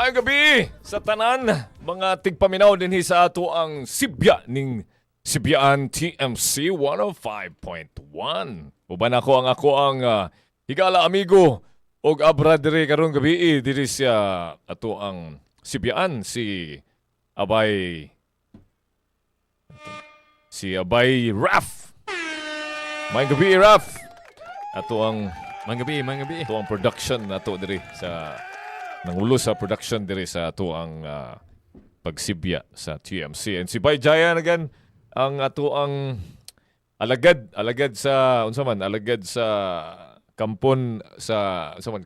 Maayong gabi sa tanan, mga tigpaminaw din sa ato ang Sibya ning Sibyaan TMC 105.1. Uban ako ang higala amigo og abra dire karong gabi diri sa ato ang Sibyaan si Abay Raf. Maayong gabi Raf. Ato ang production nato diri sa nangulo sa production diri sa ato ang pagsibya sa TMC. And si Bay Jaya nagan ang ato ang alagad sa kampon sa man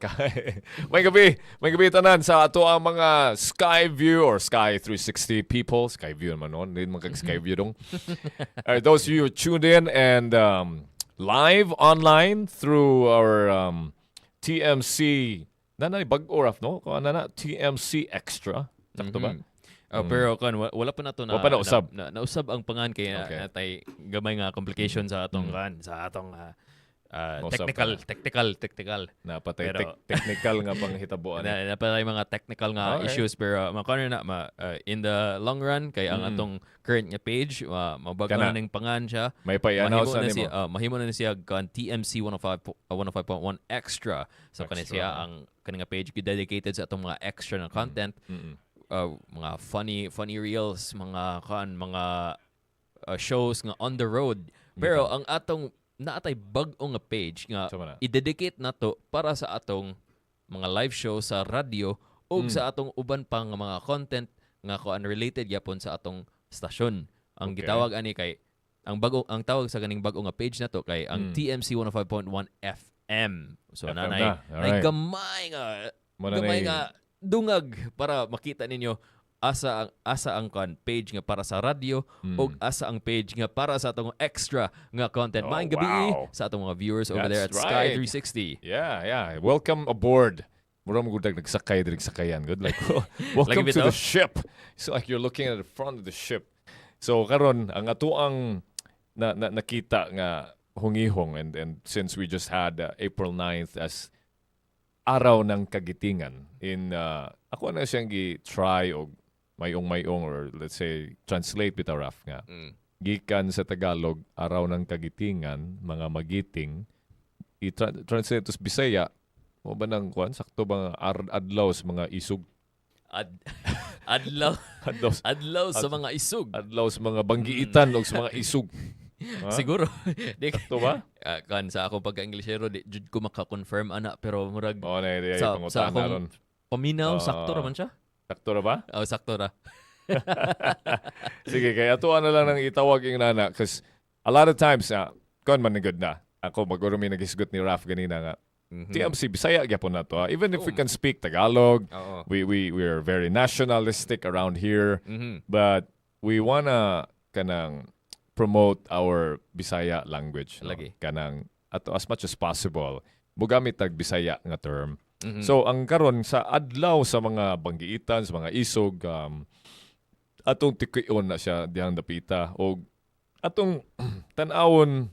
may gabi tanan sa ato ang mga Skyview or Sky 360 people. Skyview naman noon, din mga Skyview dong. Those of you who tuned in and live online through our TMC bag-o Raf, no? Kung TMC Extra. Sakto ba? Pero wala pa na to na usab. Nausab ang pangan kaya natay gamay nga complication sa atong technical. Napatay technical nga panghitabuan. Napatay mga technical nga issues pero in the long run kay ang atong current nga page mabaga ning pangan siya. May pa-announce na nimo. Mahimo na siya kan TMC 105.1 extra. So kani siya ang kani nga page dedicated sa atong mga extra na content. Mga funny reels, mga shows nga on the road. Pero ang atong naatay bag-o nga page nga i-dedicate nato para sa atong mga live show sa radio o sa atong uban pang mga content nga related yapon sa atong stasyon. Ang gitawag ani kay ang tawag sa ganing bag-o nga page nato kay ang TMC 105.1 FM. So nanay gamay nga dungag para makita ninyo asa ang page nga para sa radio o asa ang page nga para sa atong extra nga content. Maayong gabi sa atong mga viewers over there at Sky 360. Yeah. Welcome aboard. Mura mo gudag nagsakay diri sakayan. Good like welcome to the ship. It's like you're looking at the front of the ship. So karon ang ato ang nakita nga hungihong and since we just had April 9th as Araw ng Kagitingan in ako na siyang gi-try og mayong or let's say translate bitaw Raf nga. Gikan sa Tagalog Araw ng Kagitingan, mga magiting i-translate to Bisaya mo ba nang sakto ba adlaw sa mga isug adlaw sa mga isug, adlaw sa mga banggiitan o sa mga isug. Siguro. Sakto ba? Kan sa akong pagka-Englishero di jud ko maka-confirm ana pero murag sa akong paminaw sakto ra man siya. Sakto ra ba? Sakto ra. Sige, kaya ato na lang nang itawag yung nana because a lot of times kon man good na. Ako magurumi nagisgot ni Raf ganina nga. TMC Bisaya gyapon na to. Even if we can speak Tagalog, we are very nationalistic around here. But we wanna kanang promote our Bisaya language. Lagi. Kanang ato as much as possible. Bugamit tag Bisaya nga term. So ang karon sa adlaw sa mga banggiitan, sa mga isog, atong tikuyon na siya diyang dapita o atong tan-awon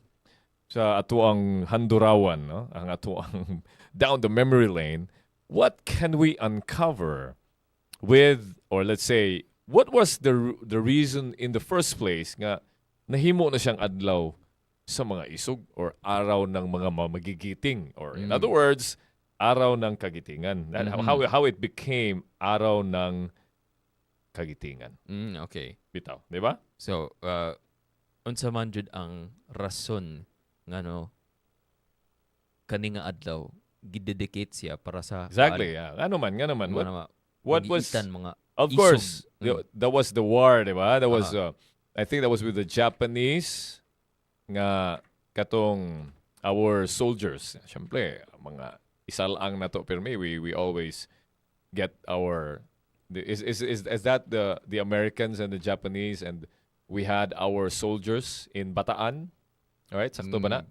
sa ato ang handurawan, no? Ang ato ang down the memory lane. What can we uncover with, or let's say, what was the reason in the first place nga nahimo na siyang adlaw sa mga isog or araw ng mga magigiting, or in other words, Araw ng Kagitingan. How it became Araw ng Kagitingan. Okay. Bitaw, di ba? So, unsa man jud ang rason nga kani nga adlaw gidedicate siya para sa exactly. Ano man. What was mga of isog. Course, that was the war, di ba? That was I think that was with the Japanese nga katong our soldiers. Siyempre, mga isalang na to, pero we always get our is that the Americans and the Japanese, and we had our soldiers in Bataan, all right? Sakto ba na?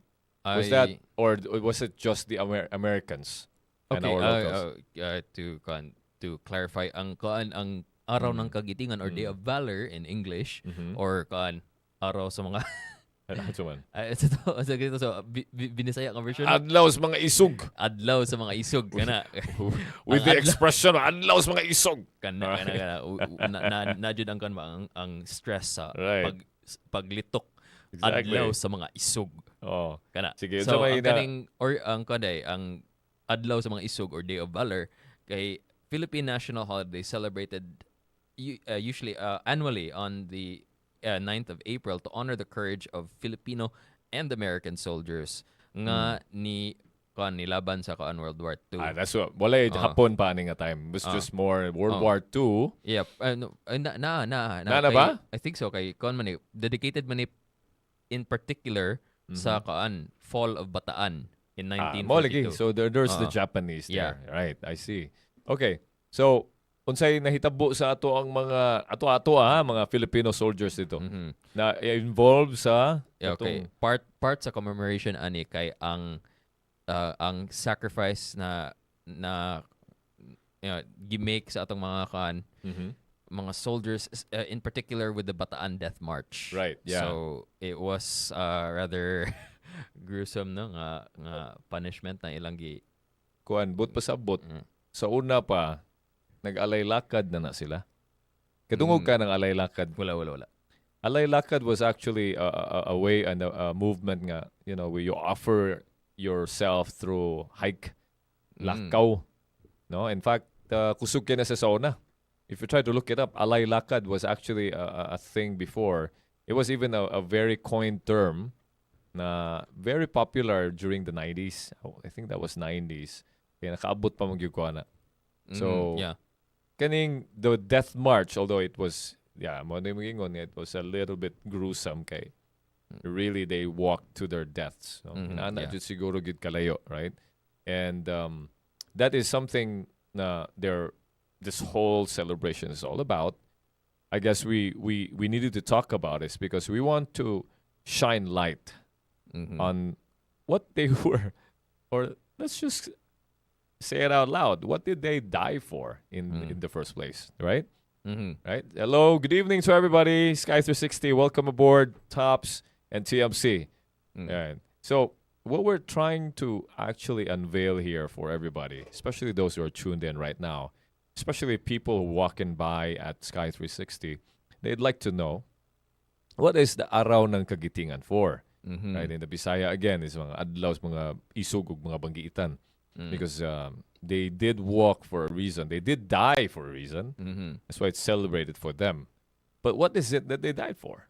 Was that, or was it just the Americans and our locals? To clarify, ang Araw ng Kagitingan or Day of Valor in English, or araw sa mga Ano man? Binisaya nga version. Adlaw sa mga isog. Adlaw sa mga isog kana. With the expression, adlaw sa mga isog. Kana na jud ang kan ang stress sa Right. paglitok. Exactly. Adlaw sa mga isog. Oh. Kana. Sige, So, may ang kaning or ang kanday ang adlaw sa mga isog or Day of Valor kay Philippine national holiday celebrated usually annually on the 9th of April to honor the courage of Filipino and American soldiers nga nilaban sa World War II. That's what. Wala Hapon pa ani nga time. It was just more World War II. Yep. No, na Na ba? I think so kay dedicated man in particular sa Fall of Bataan in 1942. So there's the Japanese there. Yeah. Right, I see. Okay. So unsay nahitabo sa ato ang mga mga Filipino soldiers dito na involved sa okay. Part sa commemoration ani kay ang sacrifice na gimake sa atong mga mga soldiers in particular with the Bataan Death March. Right. Yeah. So it was rather gruesome no nga punishment na ilang kuan but pasabot sa una pa nag-alay lakad na sila. Kadungog ka ng alay lakad. Wala. Alay lakad was actually a way and a movement nga, where you offer yourself through hike, lakaw. No? In fact, kusog kaya na sa sauna. If you try to look it up, alay lakad was actually a thing before. It was even a very coined term na very popular during the 90s. I think that was 90s. Kaya nakaabot pa magyug ko na. So, kaning the death march, although it was, it was a little bit gruesome kay really they walked to their deaths. So, jud siguro gid kalayo, right? And that is something na this whole celebration is all about. I guess we needed to talk about this because we want to shine light on what they were, or let's just say it out loud. What did they die for in the first place, right? Right. Hello, good evening to everybody. Sky 360, welcome aboard, Tops and TMC. Right. So what we're trying to actually unveil here for everybody, especially those who are tuned in right now, especially people walking by at Sky 360, they'd like to know what is the Araw ng Kagitingan for? Right. In the Bisaya again is mga adlaw, mga isog ug mga banggiitan. Because they did walk for a reason. They did die for a reason. That's why it's celebrated for them. But what is it that they died for?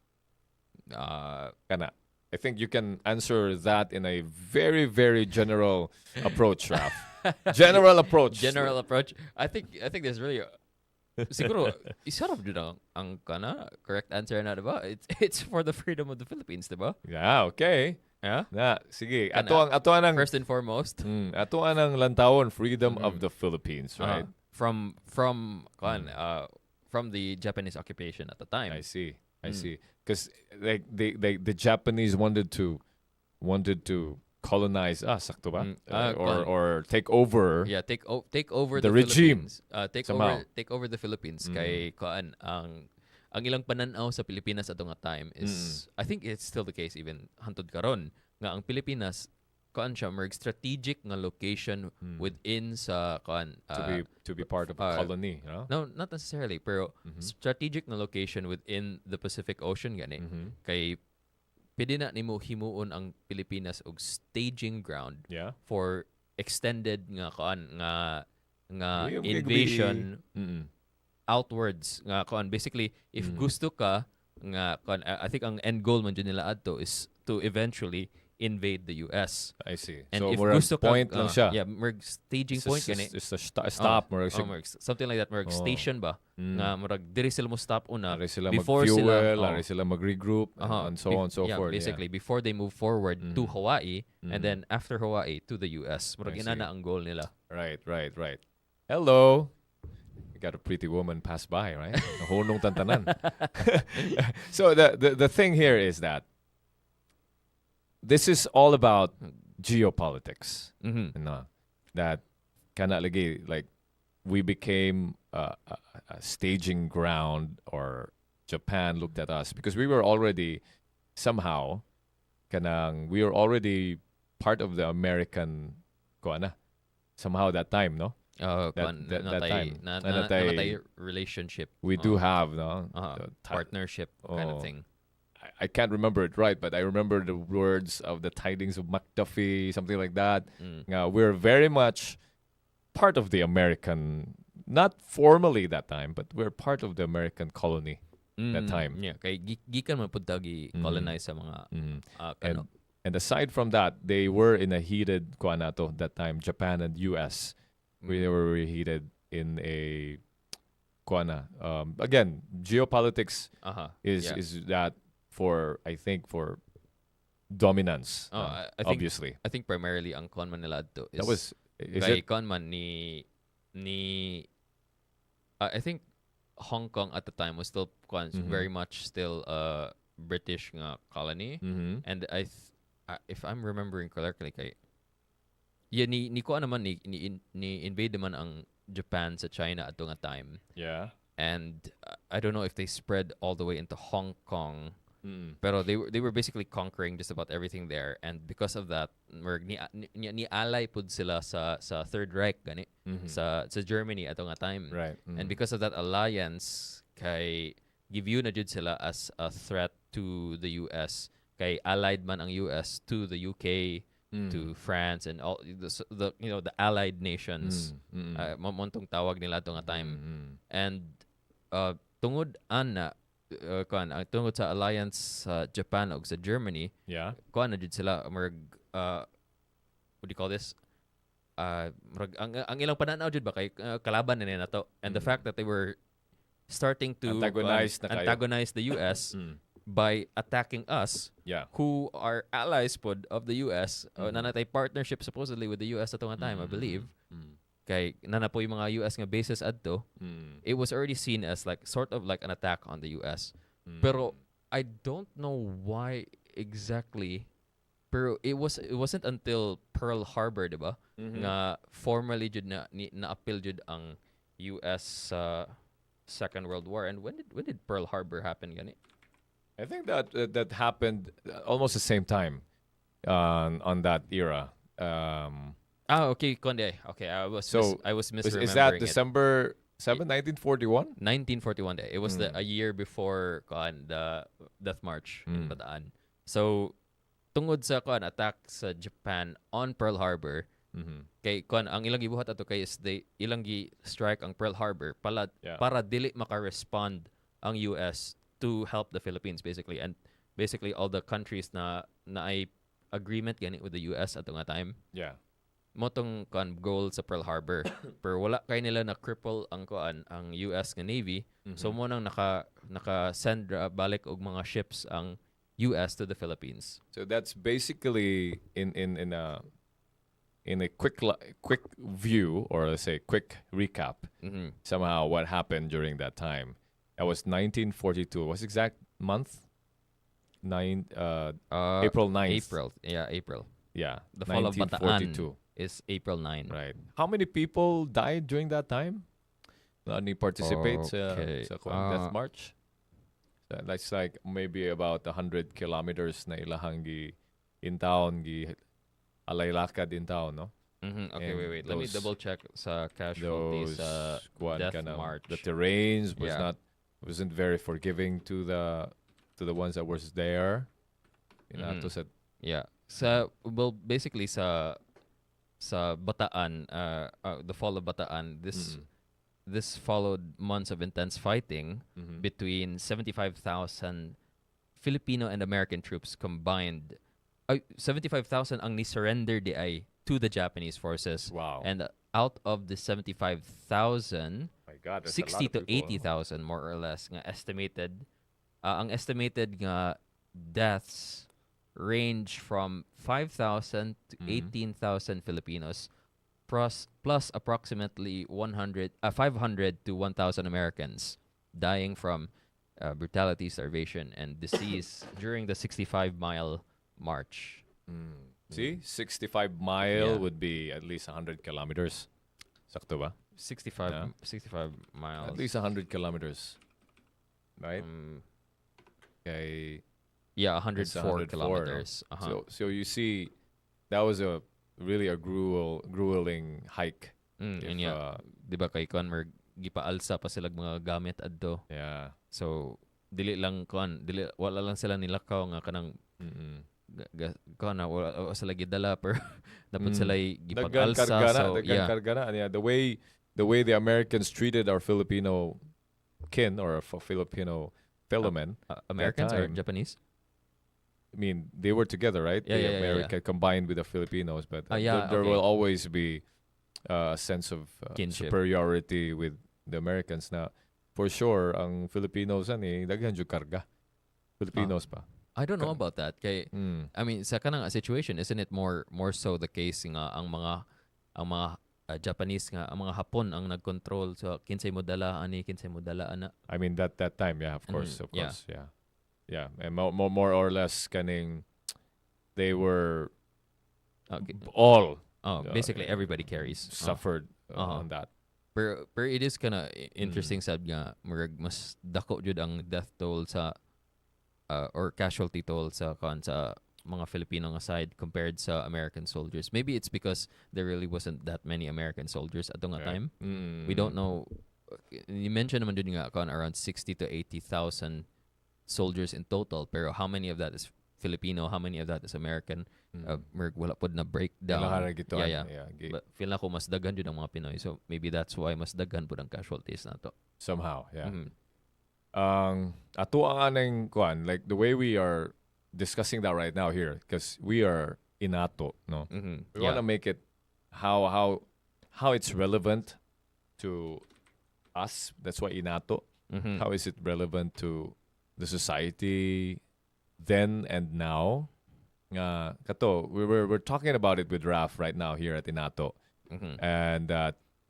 Kana. I think you can answer that in a very, very general approach, Raf. General approach. General approach. I think there's really siguro isa ra jud ang kana correct answer na diba? It's for the freedom of the Philippines, diba? Yeah, okay. Yeah? Sige. Ato ang first and foremost. Ato ang lantawon, freedom of the Philippines, right? From the Japanese occupation at the time. I see. Because the Japanese wanted to colonize us, sakto ba? Or take over. Yeah, take over the regime. Take over the Philippines kay ang ilang pananaw sa Pilipinas atong time is I think it's still the case even hantod karon nga ang Pilipinas siya merg strategic nga location within sa to be part of a colony, No, not necessarily, pero strategic nga location within the Pacific Ocean gani. Kay pwede na nimo himuon ang Pilipinas og staging ground for extended nga invasion outwards nga basically if gusto ka nga I think ang end goal man dyan nila adto is to eventually invade the US. I see. And so if gusto point lang siya. Yeah, merg staging point gani. It's a stop something like that, merg station ba nga murag diri sila mo stop una before mag-fuel, sila mag-regroup and so on and so forth. Basically before they move forward to Hawaii and then after Hawaii to the US. Murag ina na ang goal nila. Right. Hello. Got a pretty woman pass by, right? Nahunong tantanan. So the thing here is that this is all about geopolitics. That kana lagi like we became a staging ground, or Japan looked at us because we were already somehow we are already part of the American kuana somehow that time, no? That time. Natay relationship. We do have, no? Partnership kind of thing. I can't remember it right, but I remember the words of the tidings of McDuffie, something like that. We're very much part of the American, not formally that time, but we're part of the American colony that time. Yeah, kay gikan man pud tagi colonize sa mga kano. And aside from that, they were in a heated kuanato that time. Japan and U.S. We were heated in a kuana. Again, geopolitics is that for dominance. I think, obviously, I think primarily ang kon man nila adto is that was kay kon man ni I think Hong Kong at the time was still very much still a British nga colony, and if I'm remembering correctly, kay ni ko naman ni invade naman ang Japan sa China at nga time. Yeah. And I don't know if they spread all the way into Hong Kong. Pero they were basically conquering just about everything there, and because of that ni alay pud sila sa Third Reich gani sa Germany at nga time. Right. And because of that alliance, kay give you na jud sila as a threat to the US. Kay allied man ang US to the UK, to France, and all the the allied nations. Montong tawag nila to nga time. And tungod ana tungod sa alliance sa Japan ug sa Germany, kuan na jud sila what do you call this? Ang ilang pananaw jud ba kay kalaban na nila to, and the fact that they were starting to antagonize the US by attacking us, who are allies pod of the US, na natay partnership supposedly with the US at nga time, I believe. Kay nanapoy mga US nga bases adto, it was already seen as like sort of like an attack on the US. Pero I don't know why exactly. Pero it wasn't until Pearl Harbor, diba? Nga formally jud na appeal jud ang US Second World War. And when did Pearl Harbor happen gani? I think that happened almost the same time on that era. Okay, Konde. Okay, I was misremembering. Is that December 7, 1941? 1941 day. It was a year before the Death March in Bataan. So tungod sa attack sa Japan on Pearl Harbor, kay ang ilang gibuhat ato kay is ilang strike ang Pearl Harbor para dili maka-respond ang US to help the Philippines basically, and basically all the countries na ay agreement gani with the US at nga time. Yeah. Motong goal sa Pearl Harbor. Pero wala kay nila na cripple ang US nga Navy. So mo nang naka send balik og mga ships ang US to the Philippines. So that's basically in a quick view, or let's say quick recap, somehow what happened during that time. That was 1942. What's the exact month? April 9th. April. Yeah, April. Yeah. The fall of Bataan is April 9. Right. How many people died during that time? Any participate sa Death March? That's like maybe about 100 kilometers na ilahang in town, alaylakad in town, no? Okay, wait. Let me double check sa casualties Death March. The terrains wasn't very forgiving to the ones that was there. Inato said. Yeah. Basically sa Bataan, the fall of Bataan, this followed months of intense fighting between 75,000 Filipino and American troops combined. 75,000 ang ni-surrender di ay to the Japanese forces. Wow. And out of the 75,000, 60 to 80,000 more or less nga estimated. Ang estimated nga deaths range from 5,000 to 18,000 Filipinos, plus approximately 500 to 1,000 Americans dying from brutality, starvation, and disease during the 65-mile march. See, 65-mile would be at least 100 kilometers. Sakto ba? 65 miles. At least 100 kilometers. Right? Okay. Yeah, It's 104 kilometers. No? Uh-huh. So you see, that was really a grueling hike. And di ba kay kuan mer gipaalsa pa sila mga gamit adto. Yeah. So dili lang kuan, wala lang sila nilakaw nga kanang kuan na wala sila gidala pero dapat sila gipag-alsa. Daghan karga na. Yeah, the way the Americans treated our Filipino kin or Filipino fellow men. Americans or Japanese? I mean, they were together, right? Yeah, America combined with the Filipinos, but there will always be a sense of superiority with the Americans. Na for sure, ang Filipinos daghan jud karga. Filipinos pa. I don't know about that. Kay I mean, sa kanang situation, isn't it more so the case nga ang mga Japanese nga ang mga Hapon ang nagkontrol so kinsay mo dala ani kinsay mo dala ana. I mean that time, yeah, of course, yeah. Yeah, and more or less kaning they were all basically everybody carries suffered on that. Pero it is kind of interesting sad nga mas dako jud ang death toll sa or casualty toll sa mga Filipino nga side compared sa American soldiers. Maybe it's because there really wasn't that many American soldiers at nga time. We don't know. You mentioned naman dun nga around 60 to 80,000 soldiers in total, pero how many of that is Filipino, how many of that is American? Wala pod na breakdown. Yeah. But feel na ko mas daghan jud ang mga Pinoy. So maybe that's why mas daghan pod ang casualties nato. Somehow, yeah. Ato ang aneng kuan, like the way we are discussing that right now here, because we are Inato, no? We want to make it how it's relevant to us. That's why Inato. How is it relevant to the society then and now? Kato, we're talking about it with Raf right now here at Inato, and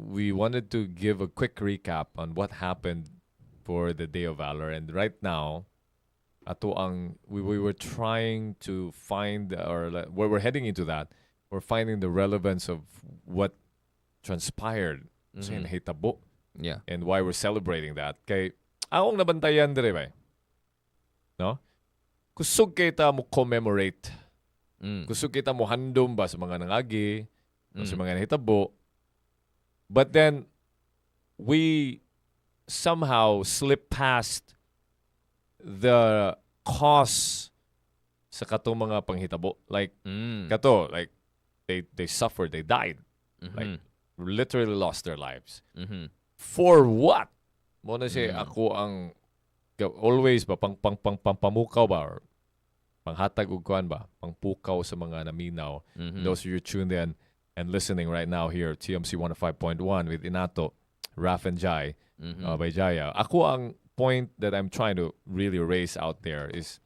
we wanted to give a quick recap on what happened for the Day of Valor. And right now, we were trying to find, or where we're heading into that, we're finding the relevance of what transpired sa hitabo. Yeah. And why we're celebrating that. Kay akong nabantayan dire ba? No? Kusog kita mo commemorate. Kusog kita mo handom ba sa mga nangagi, sa mga nahitabo. But then we somehow slip past the cause sa katong mga panghitabo. Like kato, like they suffered, they died. Like literally lost their lives. For what? Mo na siya ako ang always ba pamukaw ba or panghatag og kuan ba pangpukaw sa mga naminaw. Those of you tuned in and listening right now here TMC 105.1 with Inato, Raf and Jai by Jaya. Ako ang point that I'm trying to really raise out there is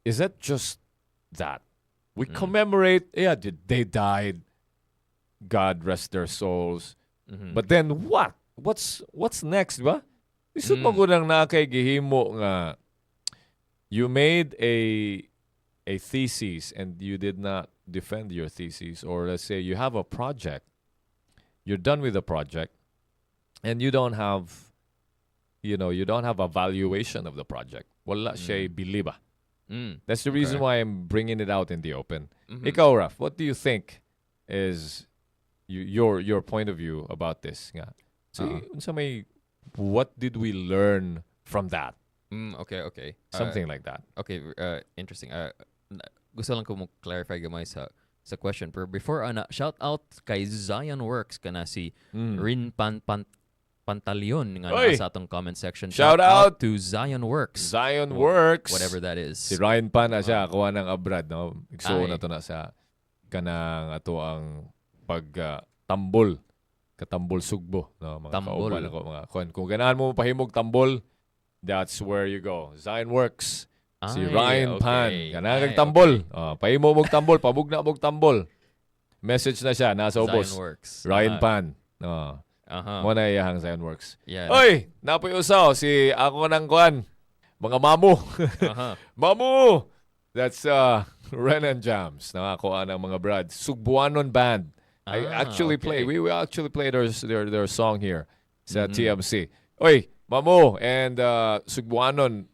that just that we commemorate they died, God rest their souls, but then what's next ba? Isip mo gunang na kay gihimo nga you made a thesis and you did not defend your thesis, or let's say you have a project, you're done with the project and you don't have a valuation of the project. Wala siya biliba. That's the reason why I'm bringing it out in the open. Ikaw, Raf, what do you think is your point of view about this? Nga. So, what did we learn from that? Okay. Something like that. Okay, interesting. Gusto lang ko mo clarify gamay sa question. Pero before, shout out kay Zion Works kana si Rin Pantaleon nga nasa atong comment section. Shout out to Zion Works. Zion Works. Whatever that is. Si Ryan Pan na siya, kuha ng abroad, no? Igsuon na to na sa kanang ato ang pagtambol. Katambol sugbo, no? Mga tambol. Kauban ako, mga kung ganahan mo pahimog tambol, that's where you go. Zion Works. Si Ryan Pan. Ganahan kag tambol. Pahimo mog tambol, pabugna mog tambol. Message na siya, nasa ubos. Zion Works. Ryan Pan. Mo na iyahang Zion Works. Yeah. Oy, napoy usaw si ako nang kuan. Mga mamu. Mamu. That's Ren and Jams. Nakakuha ng mga brad. Sugbuanon Band. I actually play. We actually play their song here sa TMC. Oy, Mamu and Sugbuanon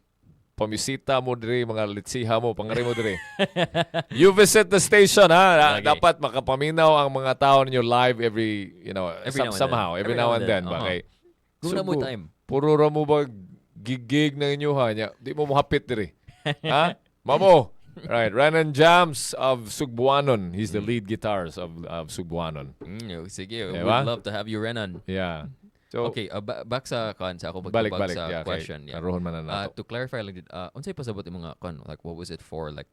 pamisita mo diri, mga litsiha mo, pangari mo diri. You visit the station, ha? Okay. Dapat makapaminaw ang mga tao ninyo live every Every now and somehow, then. every now and then. Uh-huh. Bakay. Kung na mo time. Puro ra mo ba gigig na inyo ha? Di mo mahapit diri. Ha? Mamo. Right, Renan Jams of Sugbuanon. He's the lead guitarist of Sugbuanon. Sige, Diba? would love to have you, Renan. Yeah. So, Okay, back sa sa ako balik sa yeah, question. Okay. Yeah. Arohon man na nato. To clarify lang, unsay pasabot yung mga like what was it for, like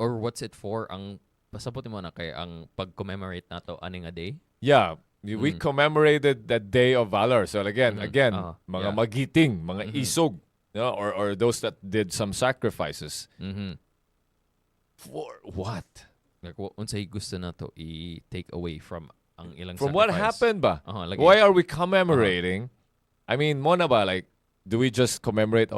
or what's it for ang pasabot mo na kay ang pag-commemorate nato ani nga day? Yeah, we commemorated that Day of Valor. So again, mga yeah. magiting, mga isog, or those that did some sacrifices. For what? Like unsay gusto nato i-take away from ang ilang From sacrifice? what happened ba? Lagi. Why are we commemorating? I mean, mo na ba, like, do we just commemorate,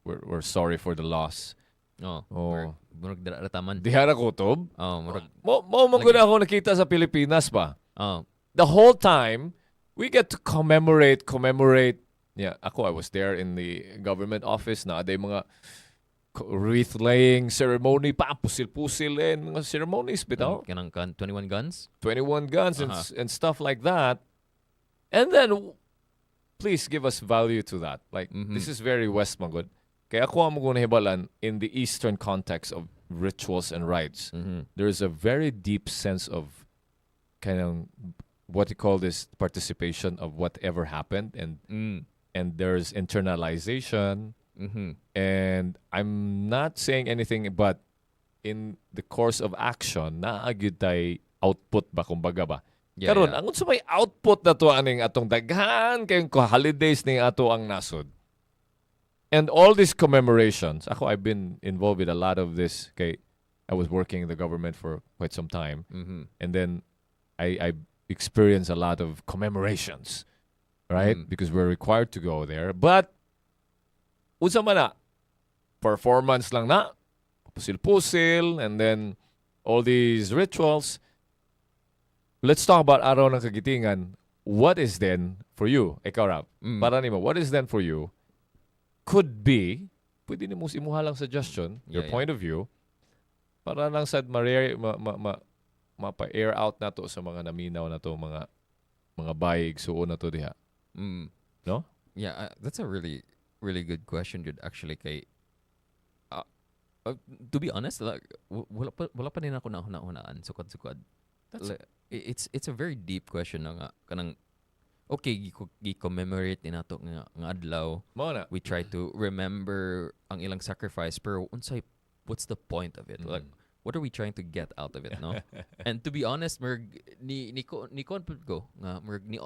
we're sorry for the loss? Murag darataman. Dihara kutob? Murag. Mo magud ako nakita sa Pilipinas ba? The whole time, we get to commemorate. Yeah, I was there in the government office na aday mga wreath laying ceremony pa, pusil-pusil mga ceremonies bitaw. Kanang 21 guns? 21 guns and stuff like that. And then, please give us value to that. Like, this is very West Magod. Kaya ako ang mga hibalan in the Eastern context of rituals and rites. There is a very deep sense of kind of what you call this participation of whatever happened, and there's internalization. And I'm not saying anything, but in the course of action, naagid tay output ba kumbaga ba? Karon, ang unsa may output na to aning atong daghan kayong holidays ning ato ang nasod. And all these commemorations, I've been involved with a lot of this. Okay, I was working in the government for quite some time, and then I experienced a lot of commemorations, right? Because we're required to go there, but unsa man na, performance lang na, pusil-pusil, and then all these rituals. Let's talk about Araw ng Kagitingan. What is then for you? Ikaw, Rap, para nimo, what is then for you could be, pwede ni mo imuha lang suggestion, your point of view, para lang sad mapa-air out na to sa mga naminaw na to, mga bayig suon na to diha. No? Yeah, that's a really good question, dude. Actually, kay to be honest, like, wala pa din ako hunaan sukad. Like, it's a very deep question na nga kanang okay, gi-commemorate inato nga adlaw. We try to remember ang ilang sacrifice, pero what's the point of it? Like, what are we trying to get out of it, no? And to be honest, ni confident ko nga ni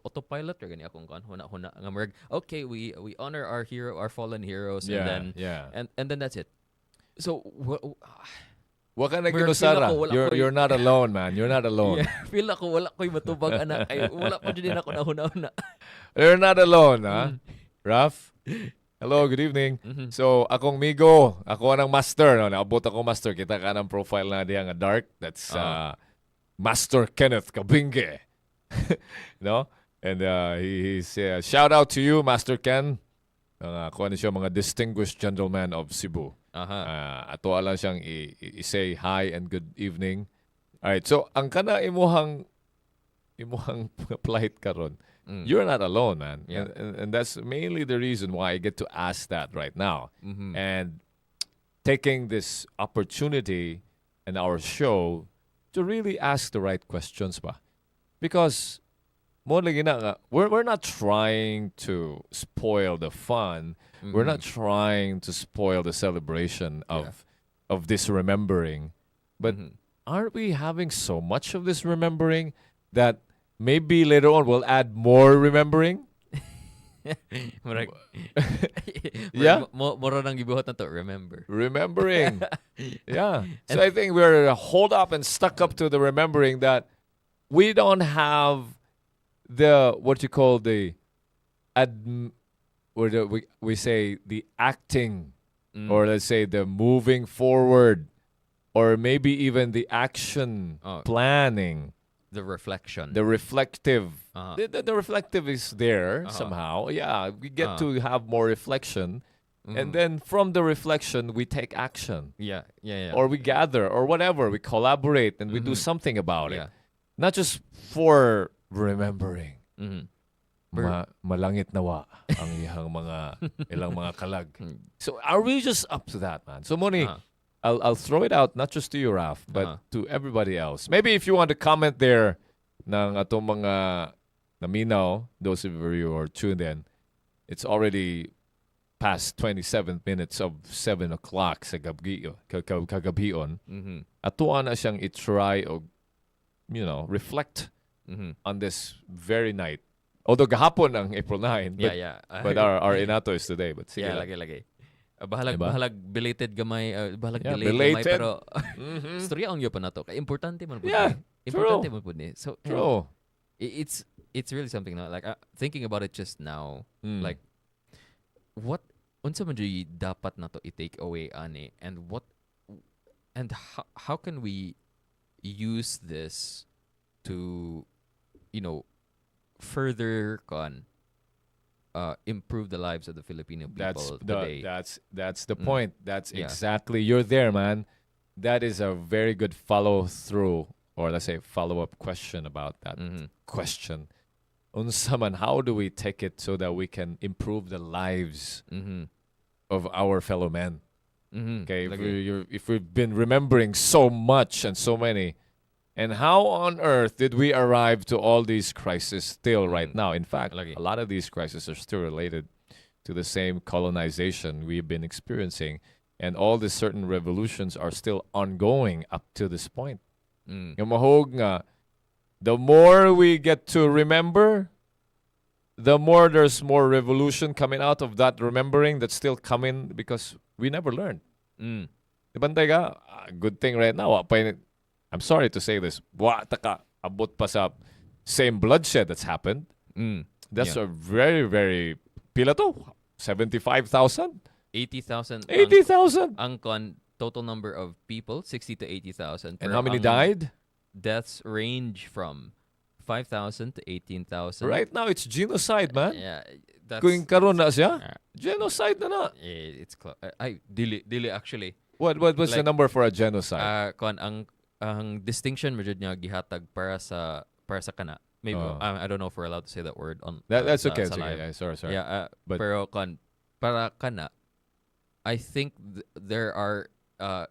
autopilot or gani akong huna nga okay, we honor our fallen heroes, and then that's it. So Wag ka na ginusara. You're not alone, man. You're not alone. Yeah, feel ako wala ko'y matubag anak. Ay, wala pa din ako nahuna-huna. You're not alone, ha? Raf? Hello, good evening. So, akong migo, ako ang master. No? Naabot ako master. Kita ka ng profile na diya nga dark. That's Master Kenneth Kabinge. No? And he's shout out to you, Master Ken. Ako siya mga distinguished gentleman of Cebu. Ato lang siyang i-say hi and good evening. Alright, so ang kana imuhang plight karon. You're not alone, man. Yeah. And that's mainly the reason why I get to ask that right now. And taking this opportunity in our show to really ask the right questions ba. Because we're not trying to spoil the fun. We're not trying to spoil the celebration of this remembering. But aren't we having so much of this remembering that maybe later on we'll add more remembering? Yeah? Mora nang gibuhat na to, remember. Remembering. Yeah. So I think we're hold up and stuck up to the remembering that we don't have the what you call the we say the acting, or let's say the moving forward, or maybe even the action planning, the reflection, the reflective. The reflective is there somehow. Yeah, we get to have more reflection, And then from the reflection, we take action. Yeah. Or we gather or whatever. We collaborate and we do something about it. Yeah. Not just for remembering. Malangit nawa ang iyang ilang mga kalag. So are we just up to that, man? So Moni, I'll throw it out not just to you, Raf, but to everybody else. Maybe if you want to comment there ng atong mga naminaw, those of you who are tuned in, it's already past 27 minutes of 7 o'clock sa kagabion. Atuan na siyang i-try o, reflect on this very night. Although gahapon ang April 9, but our Inato is today. But sige lagi. Bahalag belated gamay, belated. Pero storya ang yo pa nato. Kay importante man pud. Importante man pud ni. So true. It's really something now. Like thinking about it just now, like what unsa man jud dapat nato i-take away ani, and how can we use this to further improve the lives of the Filipino people today. That's the point. That's exactly, you're there, man. That is a very good follow through, or let's say follow up question about that question. Unsa man, how do we take it so that we can improve the lives of our fellow men? Okay, if we've been remembering so much and so many, and how on earth did we arrive to all these crises still right now? In fact, a lot of these crises are still related to the same colonization we've been experiencing, and all the certain revolutions are still ongoing up to this point. Yung mahog nga, the more we get to remember, the more there's more revolution coming out of that remembering that's still coming because we never learned. Ibantay ka, good thing right now, I'm sorry to say this, abot pa sa same bloodshed that's happened. That's a very, very, pila to? 75,000? 80,000. 80,000? Ang total number of people, 60 to 80,000. And how many died? Deaths range from 5,000 to 18,000. Right now, it's genocide, man. Yeah. Kung karon na siya, genocide na. It's dili actually. What's the number for a genocide? Ang distinction mo jud niya gihatag para sa kana. Maybe I don't know if we're allowed to say that word on that's okay. Sa okay. Yeah, sorry. Yeah, pero para kana, I think there are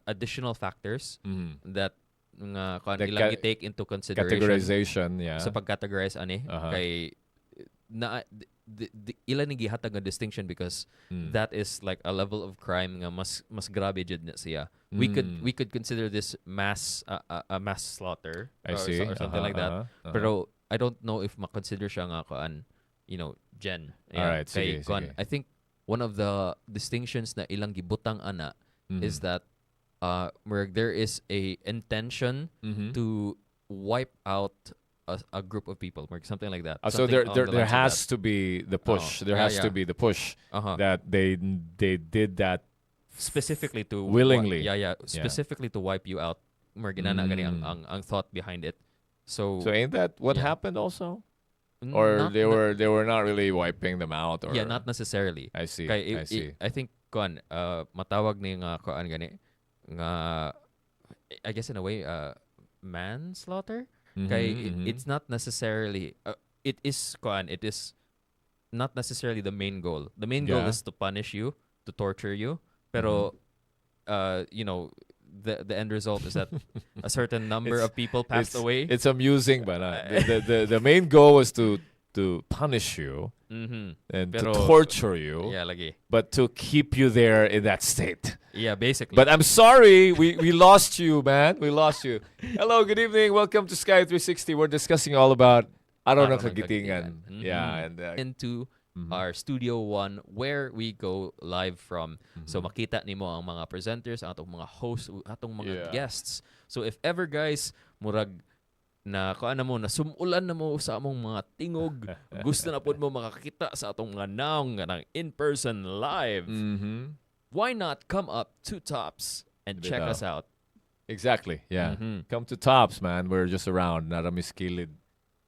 additional factors that ilang i-take into consideration. Categorization, yeah. Sa pag-categorize ani kay ilan ni gihatag nga distinction because that is like a level of crime nga mas grabe jud na siya. We could consider this mass a mass slaughter or something like that. Pero I don't know if makonsider siya nga gen. Yeah. All right, sige. I think one of the distinctions na ilang gibutang ana is that there is a intention to wipe out a group of people, something like that. So there has to be the push. There has to be the push that they did that specifically to willingly. Specifically to wipe you out. Gani ang thought behind it. So ain't that what happened also? Or they were not really wiping them out, or not necessarily. I see. I think matawag ni nga gani nga, I guess in a way manslaughter. It's not necessarily it is not necessarily the main goal. The main goal is to punish you, to torture you. Pero the end result is that a certain number of people passed away. It's amusing, but the main goal was to punish you and to torture you. Yeah, lagi. But to keep you there in that state. Yeah, basically. But I'm sorry, we lost you, man. We lost you. Hello, good evening. Welcome to Sky 360. We're discussing all about Araw ng Kagitingan. Yeah, and into our Studio 1 where we go live from. So makita nimo ang mga presenters, ang atong mga hosts, atong mga guests. So if ever guys, murag na sumulan na mo sa among mga tingog, gusto na pod mo makakita sa atong mga naong ng in-person live. Why not come up to Tops and check us out? Exactly, yeah. Come to Tops, man. We're just around. Naramiskilid.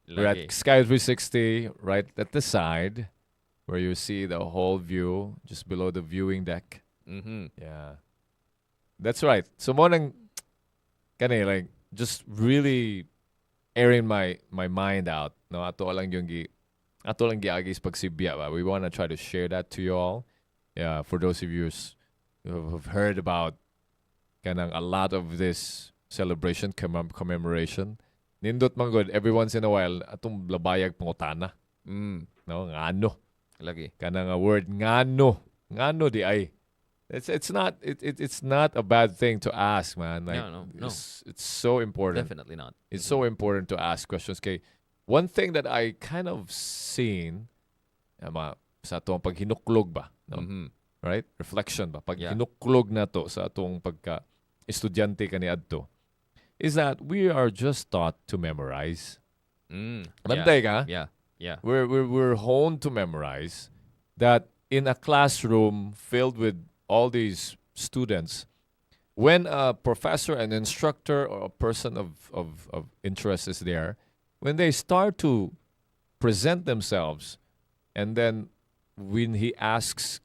We're at Sky 360, right at the side. where you see the whole view just below the viewing deck. Mm-hmm. Yeah. That's right. So mo nang kani like just really airing my mind out. No, ato lang yung giagis pagsibya ba. We want to try to share that to you all. Yeah, for those of you who have heard about kanang a lot of this celebration commemoration. Nindot man good every once in a while atong labayag pangutana. No, ngano. Lagi. Kanang a word ngano. Ngano di ay. It's not a bad thing to ask, man. Like, No. It's so important. Definitely not. It's so important to ask questions. Kay one thing that I kind of seen sa atong paghinuklog ba, no? Mm-hmm. Right? Reflection ba? Pag Yeah. hinuklog na to sa atong pagka estudyante kaniadto is that we are just taught to memorize. Bantay ka? Yeah. We're honed to memorize that in a classroom filled with all these students, when a professor, an instructor, or a person of interest is there, when they start to present themselves, and then when he asks,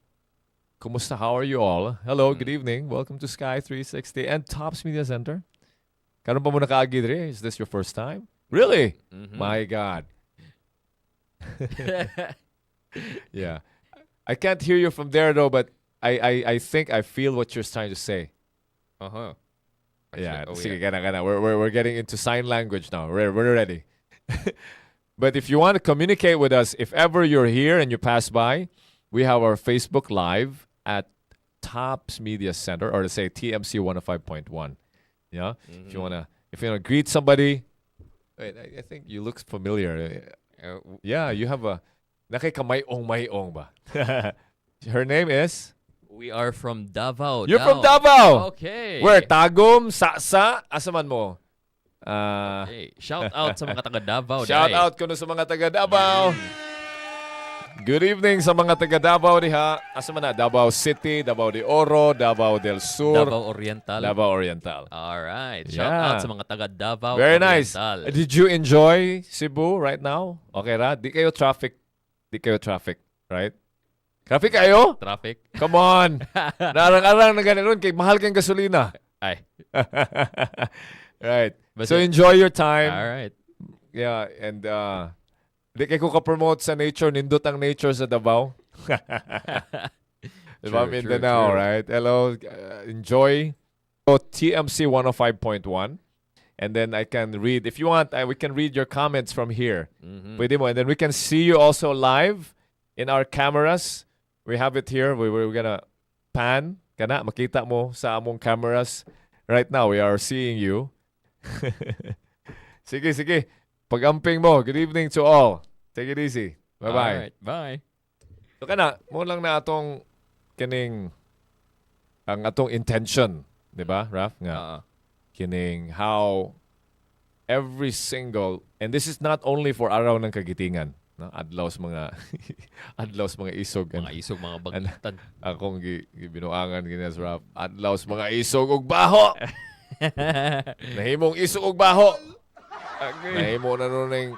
Kumusta, how are you all? Hello, good evening. Welcome to Sky 360 and Tops Media Center. Karon pa mo nakaagi diri? Is this your first time? Really? Mm-hmm. My God. Yeah. I can't hear you from there though, but I think I feel what you're trying to say. Uh-huh. Yeah. Oh, Sige, yeah. gana. We're getting into sign language now. We're ready. But if you want to communicate with us, if ever you're here and you pass by, we have our Facebook Live at Tops Media Center, or to say TMC 105.1. Yeah. Mm-hmm. If you wanna greet somebody, wait, I think you look familiar. Yeah, you have a nakikamay-ong ba? Her name is? We are from Davao. You're from Davao. Okay. Where? Tagum, Sa, asaman mo? Okay. Shout out sa mga taga Davao. Shout out ko sa mga taga Davao. Good evening sa mga taga Davao diha. Asaman na? Davao City, Davao de Oro, Davao del Sur, Davao Oriental. Davao Oriental. All right. Shout Yeah. out sa mga taga Davao Very nice. Oriental. Did you enjoy Cebu right now? Okay ra? Di kayo traffic, right? Traffic kayo? Traffic. Come on. Narang-arang na ganoon kay mahal kang gasolina. Ay. Right. But So enjoy your time. All right. Yeah, and di kay ko ka-promote sa nature, nindot ang nature sa Davao. Diba, Mindanao, true. right? Hello, enjoy. So, TMC 105.1. And then I can read, if you want, we can read your comments from here. Mm-hmm. Pwede mo. And then we can see you also live in our cameras. We have it here. We're gonna pan. Kana, makita mo sa among cameras. Right now, we are seeing you. Sige. Pag-amping mo. Good evening to all. Take it easy. Bye-bye. All right. Bye. So kana, mo lang na atong kining ang atong intention, 'di ba, Raf? Nga kining how every single, and this is not only for Araw ng Kagitingan, no? Adlaw sa mga isog Mga isog, mga bagitan. akong gibinuangan gini sa Raf. Adlaw sa mga isog ug baho. Nahimong isog ug baho. Nahimo na nun ng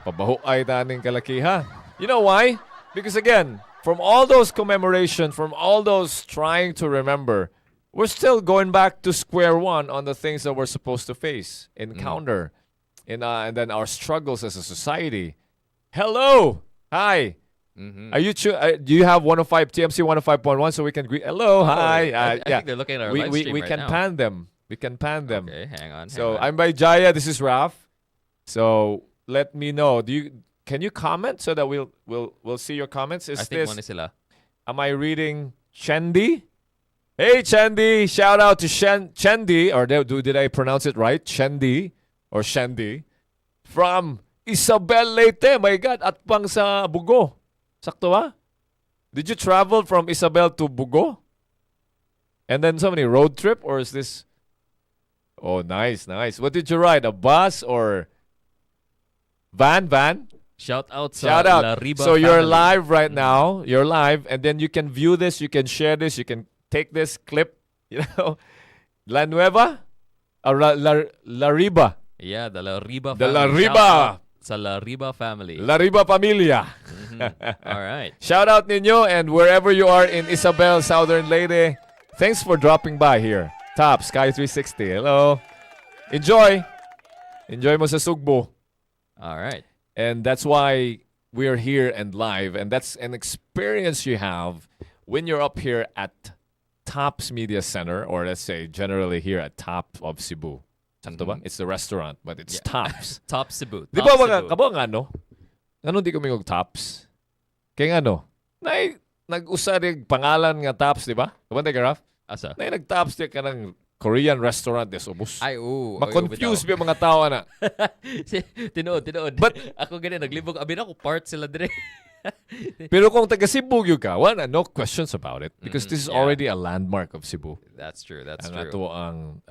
pabaho ay taning kalakiha. You know why? Because again, from all those commemoration, from all those trying to remember, we're still going back to square one on the things that we're supposed to face, encounter, and then our struggles as a society. Hello, hi. Mm-hmm. Are you? Do you have 105 TMC 105.1 so we can greet? Hello, hi. I Yeah, think they're looking at our we live stream we right can now. pan them. We can pan them. Okay, hang on. So I'm by Jaya. This is Raf. So let me know. Can you comment so that we'll see your comments? I Is think this? one is sila. Am I reading Chendi? Hey Chendi! Shout out to Chendi, or did I pronounce it right? Chendi or Shendi from Isabel Leyte. My God, at pang sa Bugo. Sakto ba? Did you travel from Isabel to Bugo? And then somebody road trip, or is this? Oh, nice. What did you ride? A bus or van? Shout out sa Shout out. La Riba So you're family. live right now. You're live, and then you can view this, you can share this, you can take this clip, La Nueva? Or La Riba. Yeah, the La Riba The family. La Shout Riba. out sa La Riba family. La Riba Familia. Mhm. All right. Shout out ninyo, and wherever you are in Isabel, Southern Leyte, thanks for dropping by here. Top Sky 360. Hello. Enjoy. Enjoy mo sa Sugbo. All right. And that's why we're here and live, and that's an experience you have when you're up here at Tops Media Center, or let's say generally here at Top of Cebu. Sakto ba? It's the restaurant, but it's Tops. Top Cebu. Di ba mga kabang ano? Ano di kami yung Tops? Kaya ano? Nag-usa rin pangalan nga Tops, di ba? Kabang tayo, Raf? Asa? Nag-Tops di ka ng Korean restaurant des ubos. Ay, oo. Ma-confuse ba yung mga tao na? Tinood. But, ako ganyan, naglibog. Abin ako, part sila dire. pero kung taga Cebu yung ka, no questions about it. Because this is already a landmark of Cebu. That's true. That's ang true. ato ang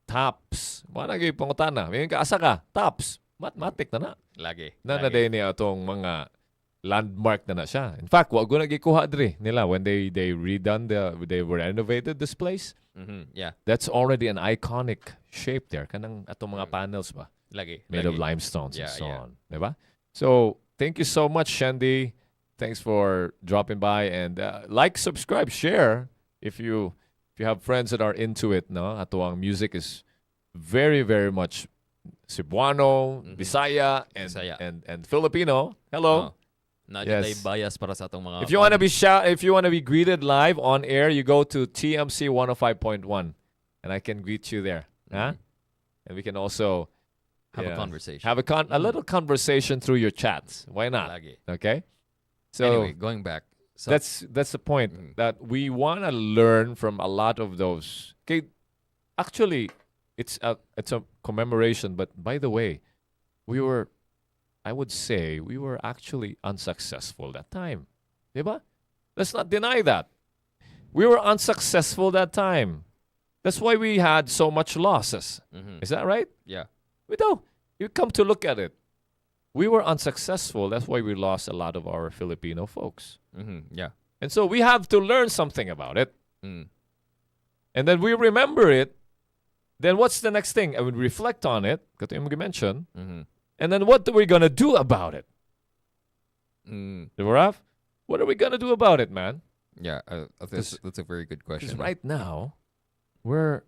Tops. Wala naging pangutana. May asa ka, Tops. Mathematic na. Lagi. Day niya atong mga landmark na siya. In fact, wag ko nagikuha diri nila when they renovated this place. Yeah. That's already an iconic shape there. Kanang atong mga panels ba? Lagi. Made of limestones and Yeah, so yeah. on. Diba? So, thank you so much, Shandy. Thanks for dropping by, and like, subscribe, share if you have friends that are into it. No, ato ang music is very, very much Cebuano, Bisaya, and Filipino. Hello. Not Yes. bias para sa atong mga If you want to be greeted live on air, you go to TMC 105.1, and I can greet you there. Huh? And we can also have a conversation. Have a little conversation through your chats. Why not? Lagi. Okay. So anyway, going back. So, that's the point, that we want to learn from a lot of those. Okay, actually, it's a commemoration. But by the way, I would say we were actually unsuccessful that time. Diba? Let's not deny that. We were unsuccessful that time. That's why we had so much losses. Is that right? Yeah. You come to look at it. We were unsuccessful. That's why we lost a lot of our Filipino folks. Yeah. And so we have to learn something about it. Mm. And then we remember it. Then what's the next thing? I would reflect on it. Got to mention. And then what are we going to do about it? Raf? What are we going to do about it, man? Yeah, that's a very good question. Because right now, we're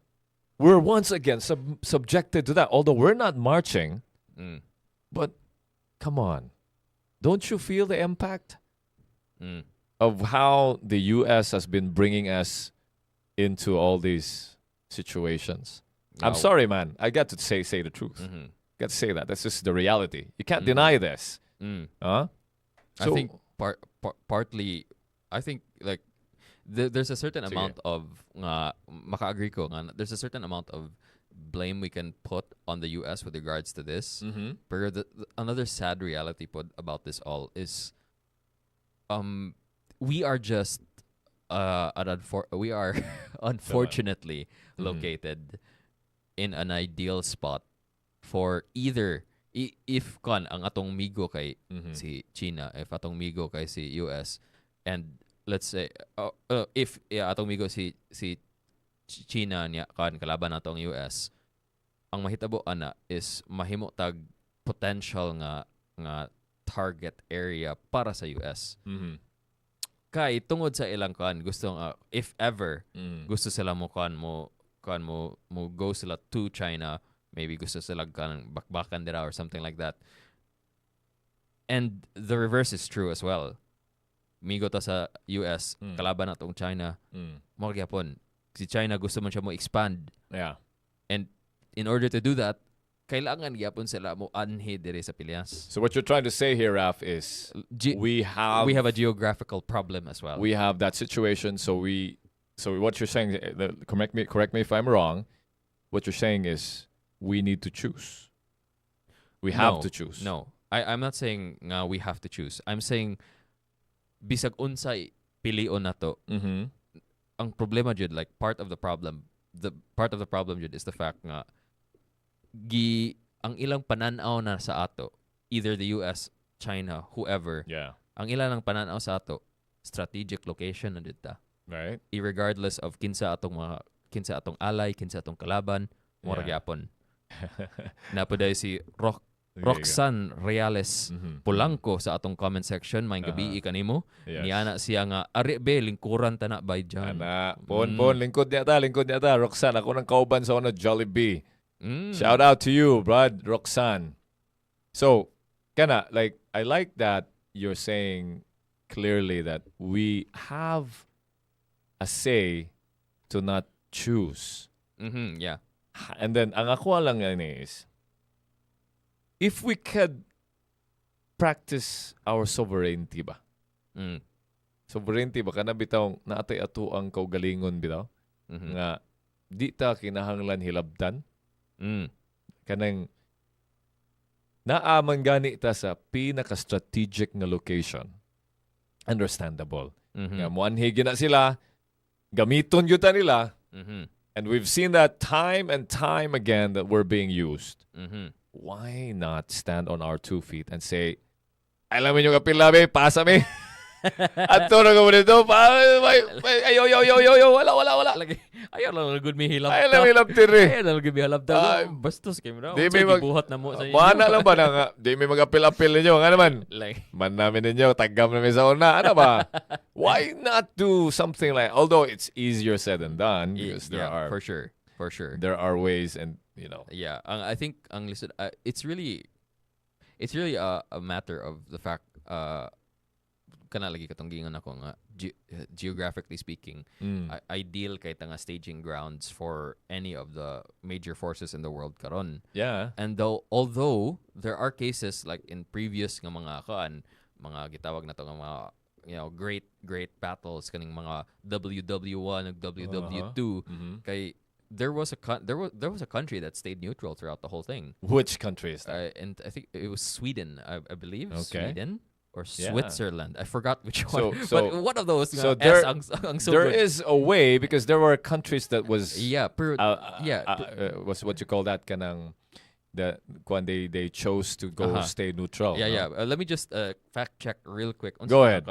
once again subjected to that. Although we're not marching, but come on. Don't you feel the impact of how the U.S. has been bringing us into all these situations? No. I'm sorry, man. I got to say the truth. Got to say that. That's just the reality. You can't deny this. I think partly, I think like there's a certain amount of maka-agree ko nga, there's a certain amount of blame we can put on the US with regards to this. But another sad reality about this all is we are just we are unfortunately located in an ideal spot for either if ang atong migo kay si China, if atong migo kay si US, and let's say if atong migo si China niya kalaban natong US, ang mahitabo ana is mahimo tag potential nga target area para sa US. Kay tungod sa ilang gusto if ever gusto sila mo go sila to China, maybe gusto sila bakbakan dira or something like that. And the reverse is true as well. Migo ta sa US, kalaban natong China, mo gyapon si China gusto man siya mo expand. Yeah. And in order to do that, kailangan gyapon sila mo anhi diri sa Pilipinas. So what you're trying to say here, Raf, is we have a geographical problem as well. We have that situation. So what you're saying, correct me if I'm wrong. What you're saying is we need to choose. We have to choose. No, I'm not saying we have to choose. I'm saying bisag unsay pilion nato. Ang problema jud, like part of the problem jud is the fact nga ang ilang pananaw na sa ato, either the US, China, whoever. Yeah. Ang ilang pananaw sa ato, strategic location na dita. Right. Irregardless of kinsa atong alay, kinsa atong kalaban, mura gyapon. Napoday si Roxanne Reales Polanco sa atong comment section may gabi kanimo. Niana siya nga ari be lingkuran ta na by John. Ana, pon lingkod niya ta. Roxanne, ako nang kauban sa ono Jollibee. Shout out to you, brad, Roxanne. So, kana like I like that you're saying clearly that we have a say to not choose. Yeah. And then ang ako lang yan is if we could practice our sovereignty ba? Sovereignty ba kana bitaw naatay ato ang kaugalingon bitaw? Nga di ta kinahanglan hilabdan. Kanang naaman gani ta sa pinaka-strategic nga location. Understandable. Nga muanhigi na sila, gamiton yuta nila. And we've seen that time and time again that we're being used. Why not stand on our 2 feet and say, alam mo yung kapila, be, pasa me. At to na ko dito, ayo, wala. Lagi, ayaw lang good mi hilab. Ayaw lang hilab tiri. Ayaw lang good mi hilab ta. Bastos kayo na. Di may buhat na mo sa inyo. Mana lang ba na nga? Di may mag-apil-apil ninyo. Nga naman, Like, man namin ninyo, tagam namin sa una. Ano ba? Why not do something like, although it's easier said than done, because there are, for sure. there are ways and, you know. Yeah, I think, listen, it's really a matter of the fact, kana lagi katong gingon ako nga geographically speaking, ideal kay nga staging grounds for any of the major forces in the world karon. Yeah. And although there are cases like in previous nga mga gitawag na to nga mga great battles kaning mga WW1 ug WW2 kay there was a country that stayed neutral throughout the whole thing. Which country is that? And I think it was Sweden, I believe. Okay. Sweden or Switzerland. I forgot which one. So but one of those. so there is a way because there were countries that was was what you call that kanang when they chose to go stay neutral. Let me just fact check real quick. Go ahead.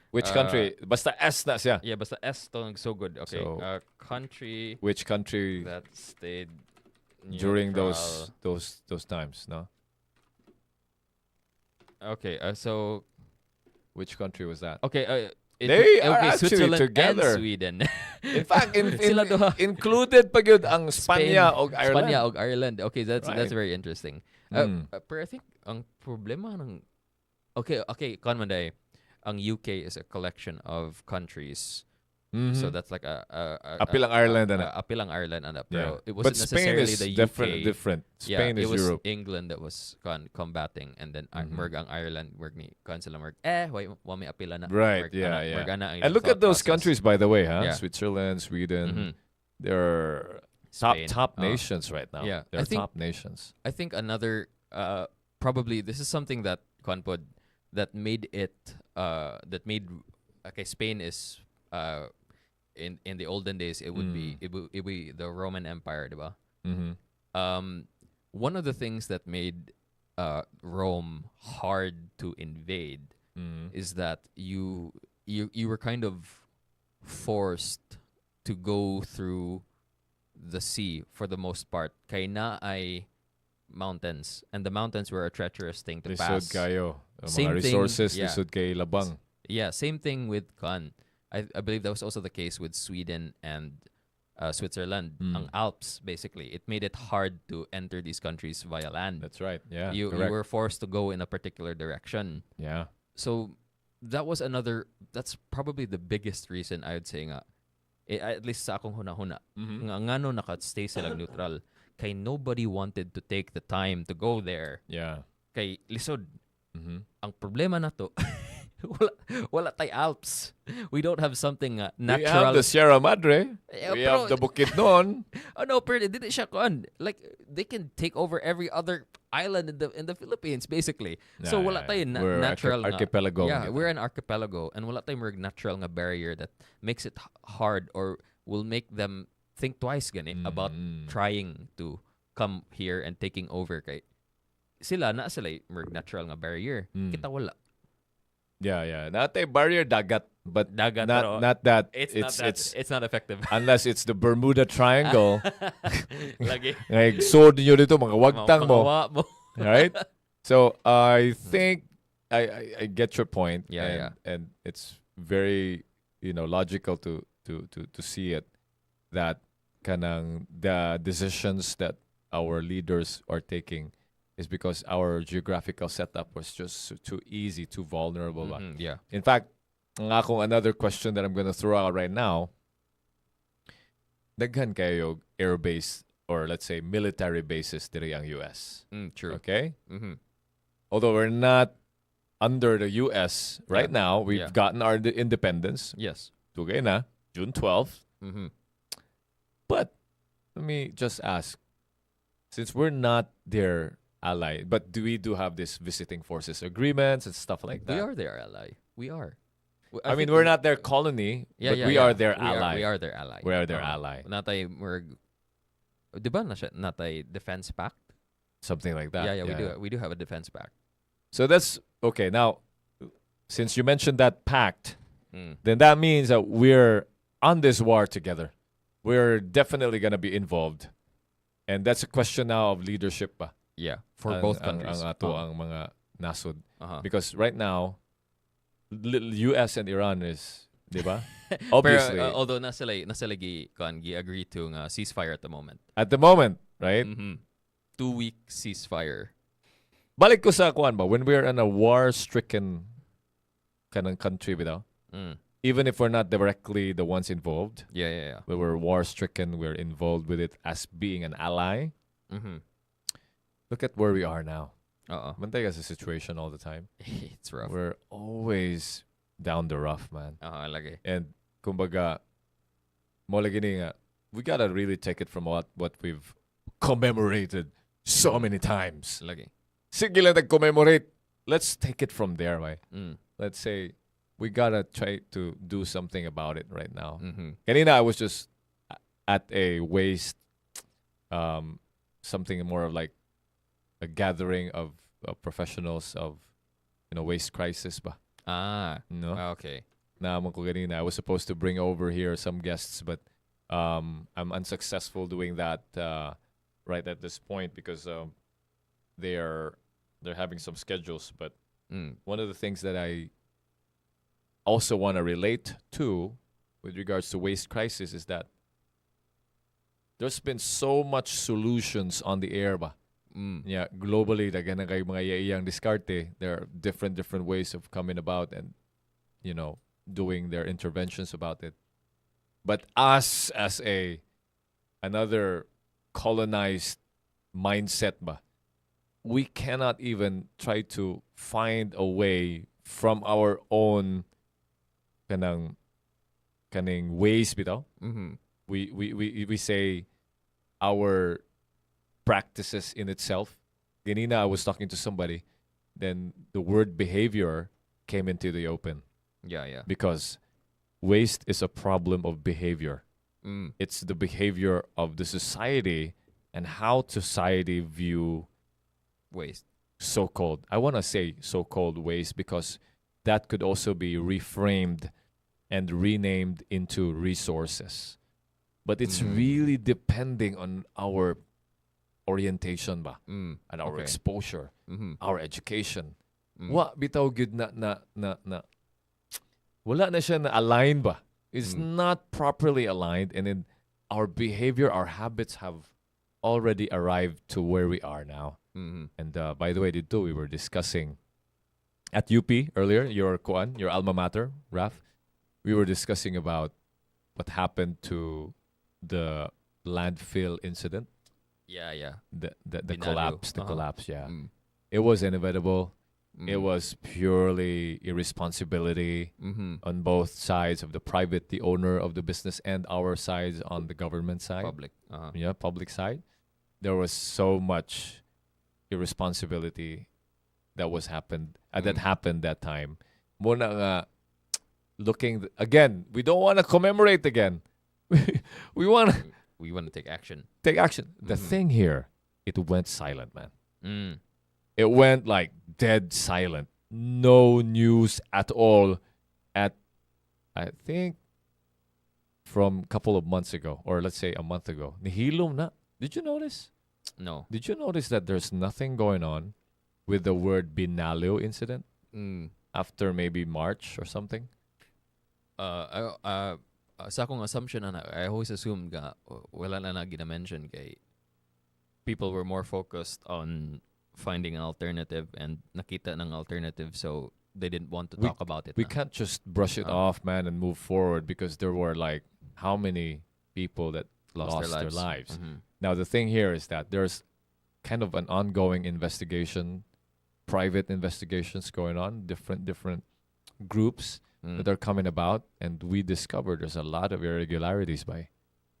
Which country? Basta S na siya. Yeah, basta S to so good. Okay. So, country. Which country that stayed during neutral. those times? No. Okay. So. Which country was that? Okay. They are actually Switzerland together. and Sweden. In fact, Sila duha. included pa gyud ang Spanya o Ireland. Spanya o Ireland. Okay, that's very interesting. Pero I think ang problema ng okay, Conmanday, ang UK is a collection of countries. So that's like Apilang Ireland and Apilang Ireland and Yeah. pero it But wasn't Spain necessarily is the UK. different. Spain it is was Europe. England that was combating, and then merg ang Ireland merg ni sila merg wa may apila na. Right, Merg yeah. ang And look at thought those process. countries, by the way, huh? Yeah. Switzerland, Sweden. They're Spain. top nations right now. Yeah. They're I think- top nations. I think another probably this is something that Conpod that made Spain is in the olden days it would be the Roman Empire, diba? One of the things that made Rome hard to invade is that you were kind of forced to go through the sea for the most part. Kay na ay mountains, and the mountains were a treacherous thing to Lisod pass. kayo. Ang Same mga thing, resources, yeah. lisod kay labang. Yeah, same thing with Kan. I believe that was also the case with Sweden and Switzerland. Ang Alps, basically, it made it hard to enter these countries via land. That's right. Yeah. You were forced to go in a particular direction. Yeah. So that's probably the biggest reason I would say nga, at least sa akong hunahuna, nga ngano naka-stay silang neutral. Kay nobody wanted to take the time to go there. Yeah. Kay lisod. Ang problema na to, wala tay Alps. We don't have something natural. We have the Sierra Madre. Yeah, We pero- have the Bukidnon. Oh no, pero dili siya kuan. Like they can take over every other island in the Philippines basically. So wala tayo We're natural nga. archipelago. Yeah, we're an archipelago and wala tayong natural nga barrier that makes it hard or will make them think twice gani about trying to come here and taking over kay sila natural nga barrier. Kita wala. Yeah. Natay barrier dagat, but Dagat, pero not that. It's not effective. Unless it's the Bermuda Triangle. Lagi. Ngay sword niyo dito mga wagtang mo. Pangawa mo. Right? So I think I get your point. And it's very logical to see it that kanang the decisions that our leaders are taking is because our geographical setup was just too easy, too vulnerable. Yeah. In fact, another question that I'm gonna throw out right now, daghan kayo air base or let's say military bases diri ang US. True. Okay? Mm-hmm. Although we're not under the US right now, we've Yeah. gotten our independence. Yes. Tugay na, June 12th. Mm-hmm. But let me just ask, since we're not their ally, but do we have this visiting forces agreements and stuff like that? We are their ally. We are. I mean, we're not their colony, but we are their ally. We are their ally. We are their ally. Natay di ba natay defense pact? Something like that. Yeah, we do have a defense pact. So that's okay. Now, since you mentioned that pact, Mm. then that means that we're on this war together. We're definitely going to be involved. And that's a question now of leadership ba? Yeah, for both countries. Ang ato ang mga nasod. Uh-huh. Because right now, US and Iran is, di ba? Obviously. Pero, although nasa agree to ceasefire at the moment. At the moment, right? 2-week ceasefire. Balik ko sa kuan ba, when we're in a war-stricken kanang country bitaw, even if we're not directly the ones involved, Yeah. but we're war-stricken, we're involved with it as being an ally. Look at where we are now. Mantay ka sa situation all the time. It's rough. We're always down the rough, man. Lagi. And kumbaga, mo lagi ni nga, we gotta really take it from what we've commemorated so many times. Lagi. Sige lang nag-commemorate. Let's take it from there, right? Let's say, we gotta try to do something about it right now. Kanina, I was just at a waste, something more of like a gathering of professionals of, waste crisis ba? No? Okay. Naaman ko kanina, I was supposed to bring over here some guests, but I'm unsuccessful doing that right at this point because they're having some schedules. But one of the things that I also want to relate to with regards to waste crisis is that there's been so much solutions on the air ba? Yeah, globally, daghan na kay mga yaiyang diskarte. There are different ways of coming about and, doing their interventions about it. But us as another colonized mindset ba, we cannot even try to find a way from our own kaning ways bitaw. We say our practices in itself. Ganina, I was talking to somebody, then the word behavior came into the open. Yeah. Because waste is a problem of behavior. It's the behavior of the society and how society view waste. So-called, I want to say so-called waste because that could also be reframed and renamed into resources. But it's really depending on our orientation ba and our exposure, our education. Wa bitaw gud na wala na siya na aligned ba? It's not properly aligned, and then our behavior, our habits have already arrived to where we are now. And by the way, dito we were discussing at UP earlier, your alma mater, Raf. We were discussing about what happened to the landfill incident. Yeah. The Inato. collapse, yeah. It was inevitable. It was purely irresponsibility on both sides of the private, the owner of the business, and our sides on the government side. Public. Yeah, public side. There was so much irresponsibility that happened that time. Muna nga, looking again, we don't want to commemorate again. we want to take action. Take action. The thing here, it went silent, man. It went like dead silent. No news at all. I think from a couple of months ago, or let's say a month ago. Nihilom na. Did you notice? No. Did you notice that there's nothing going on with the word binalyo incident Mm. after maybe March or something. Sa akong assumption I always assume nga wala na gina-mention kay people were more focused on finding an alternative and nakita ng alternative, so they didn't want to talk about it. We can't just brush it off, man, and move forward because there were like how many people that lost their lives. Mm-hmm. Now the thing here is that there's kind of an ongoing investigation, private investigations going on, different groups that are coming about, and we discovered there's a lot of irregularities.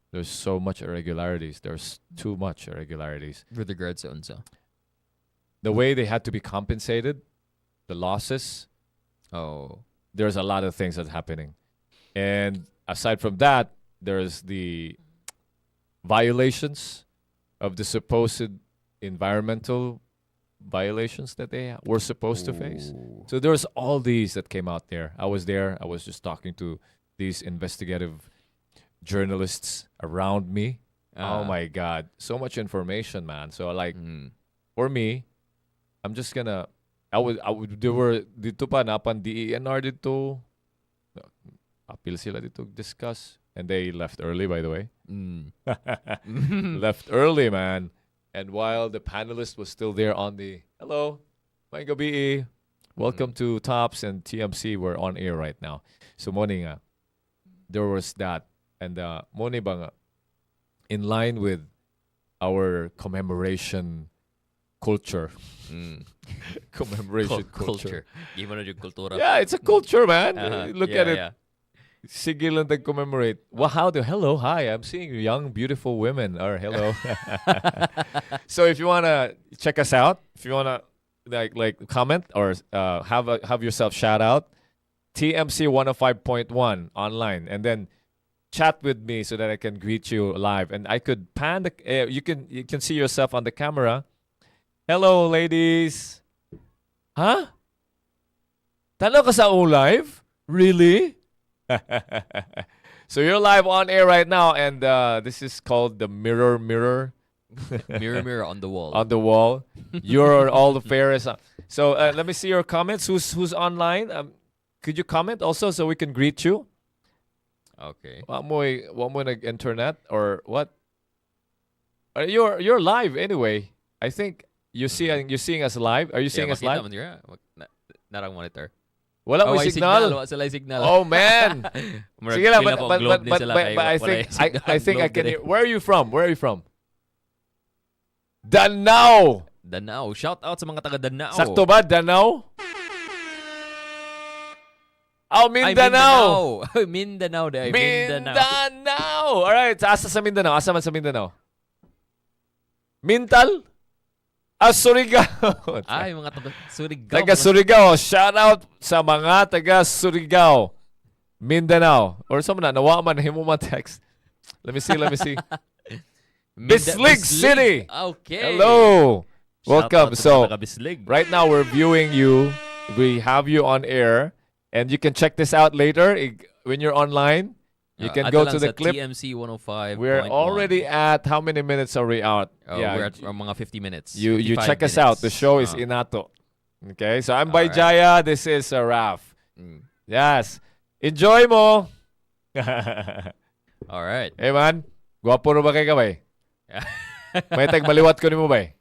There's so much irregularities. There's too much irregularities. With regards to unsa? The way they had to be compensated, the losses. Oh, There's a lot of things that's happening. And aside from that, there's the violations of the supposed environmental violations that they were supposed to face. So there's all these that came out there. I was there. I was just talking to these investigative journalists around me. Oh my God. So much information, man. So like, for me, I'm just gonna, there were, dito pa, napan DENR dito. Appeal sila dito discuss. And they left early, by the way. Left early, man. And while the panelist was still there on the, hello, may gabi, welcome to Tops and TMC. We're on air right now. So morning, there was that. And morning ba nga, in line with our commemoration culture. Commemoration culture. Yeah, it's a culture, man. Look at it. Yeah. Sige lang commemorate. Well, hello, hi. I'm seeing young, beautiful women. Or hello. So if you wanna check us out, if you wanna like comment or have yourself shout out, TMC 105.1 online, and then chat with me so that I can greet you live, and I could pan the. You can see yourself on the camera. Hello, ladies. Huh? Talo ka sa live? Really? So you're live on air right now, and this is called the mirror Mirror on the wall. on the wall. You're all the fairest. So let me see your comments. Who's online? Could you comment also so we can greet you? Okay. Wa mo nag-internet or what? You're live anyway. I think you're seeing us live. Are you seeing us live? Narang monitor. Wala mo signal. Wala sila signal. Oh man. Sige lang, but I think I can hear. Where are you from? Danao. Shout out sa mga taga Danao. Sakto ba, Danao? Oh, Mindanao. Mindanao. All right, asa sa Mindanao? Asa man sa Mindanao? Mintal? Surigao. Ay, mga taga Surigao. Taga Surigao. Shout out sa mga taga Surigao. Mindanao. Or sa mga nawa man himo man text. Let me see. Bislig City. Okay. Hello. Welcome. So, Bislig. right now we're viewing you. We have you on air. And you can check this out later when you're online. You can go to the clip. TMC 105. We're already at, how many minutes are we out? We're at mga 50 minutes. You check us out. The show is Inato. Okay, so I'm by Jaya. This is Raf. Yes. Enjoy mo. All right. Hey man, guwapo na ba kayo kabay? May maliwat ko ni mo ba?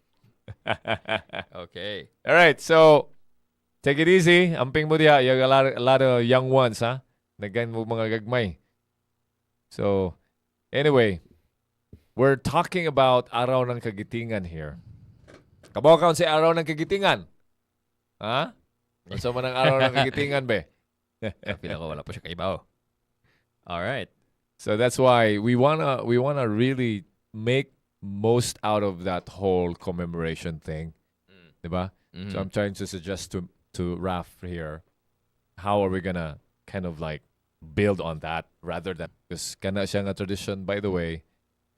Okay. All right, so take it easy. Amping mo diya. You got a lot of young ones, ha? Naggan mo mga gagmay. So, anyway, we're talking about Araw ng Kagitingan here. Kabaw ka si Araw ng Kagitingan? Ha? Masa man ang Araw ng Kagitingan, be? Pila ko wala pa siya kaibaw. All right. So that's why we wanna really make most out of that whole commemoration thing. Diba? Mm-hmm. So I'm trying to suggest to Raf here, how are we gonna kind of like build on that rather than, because kana siya nga tradition, by the way,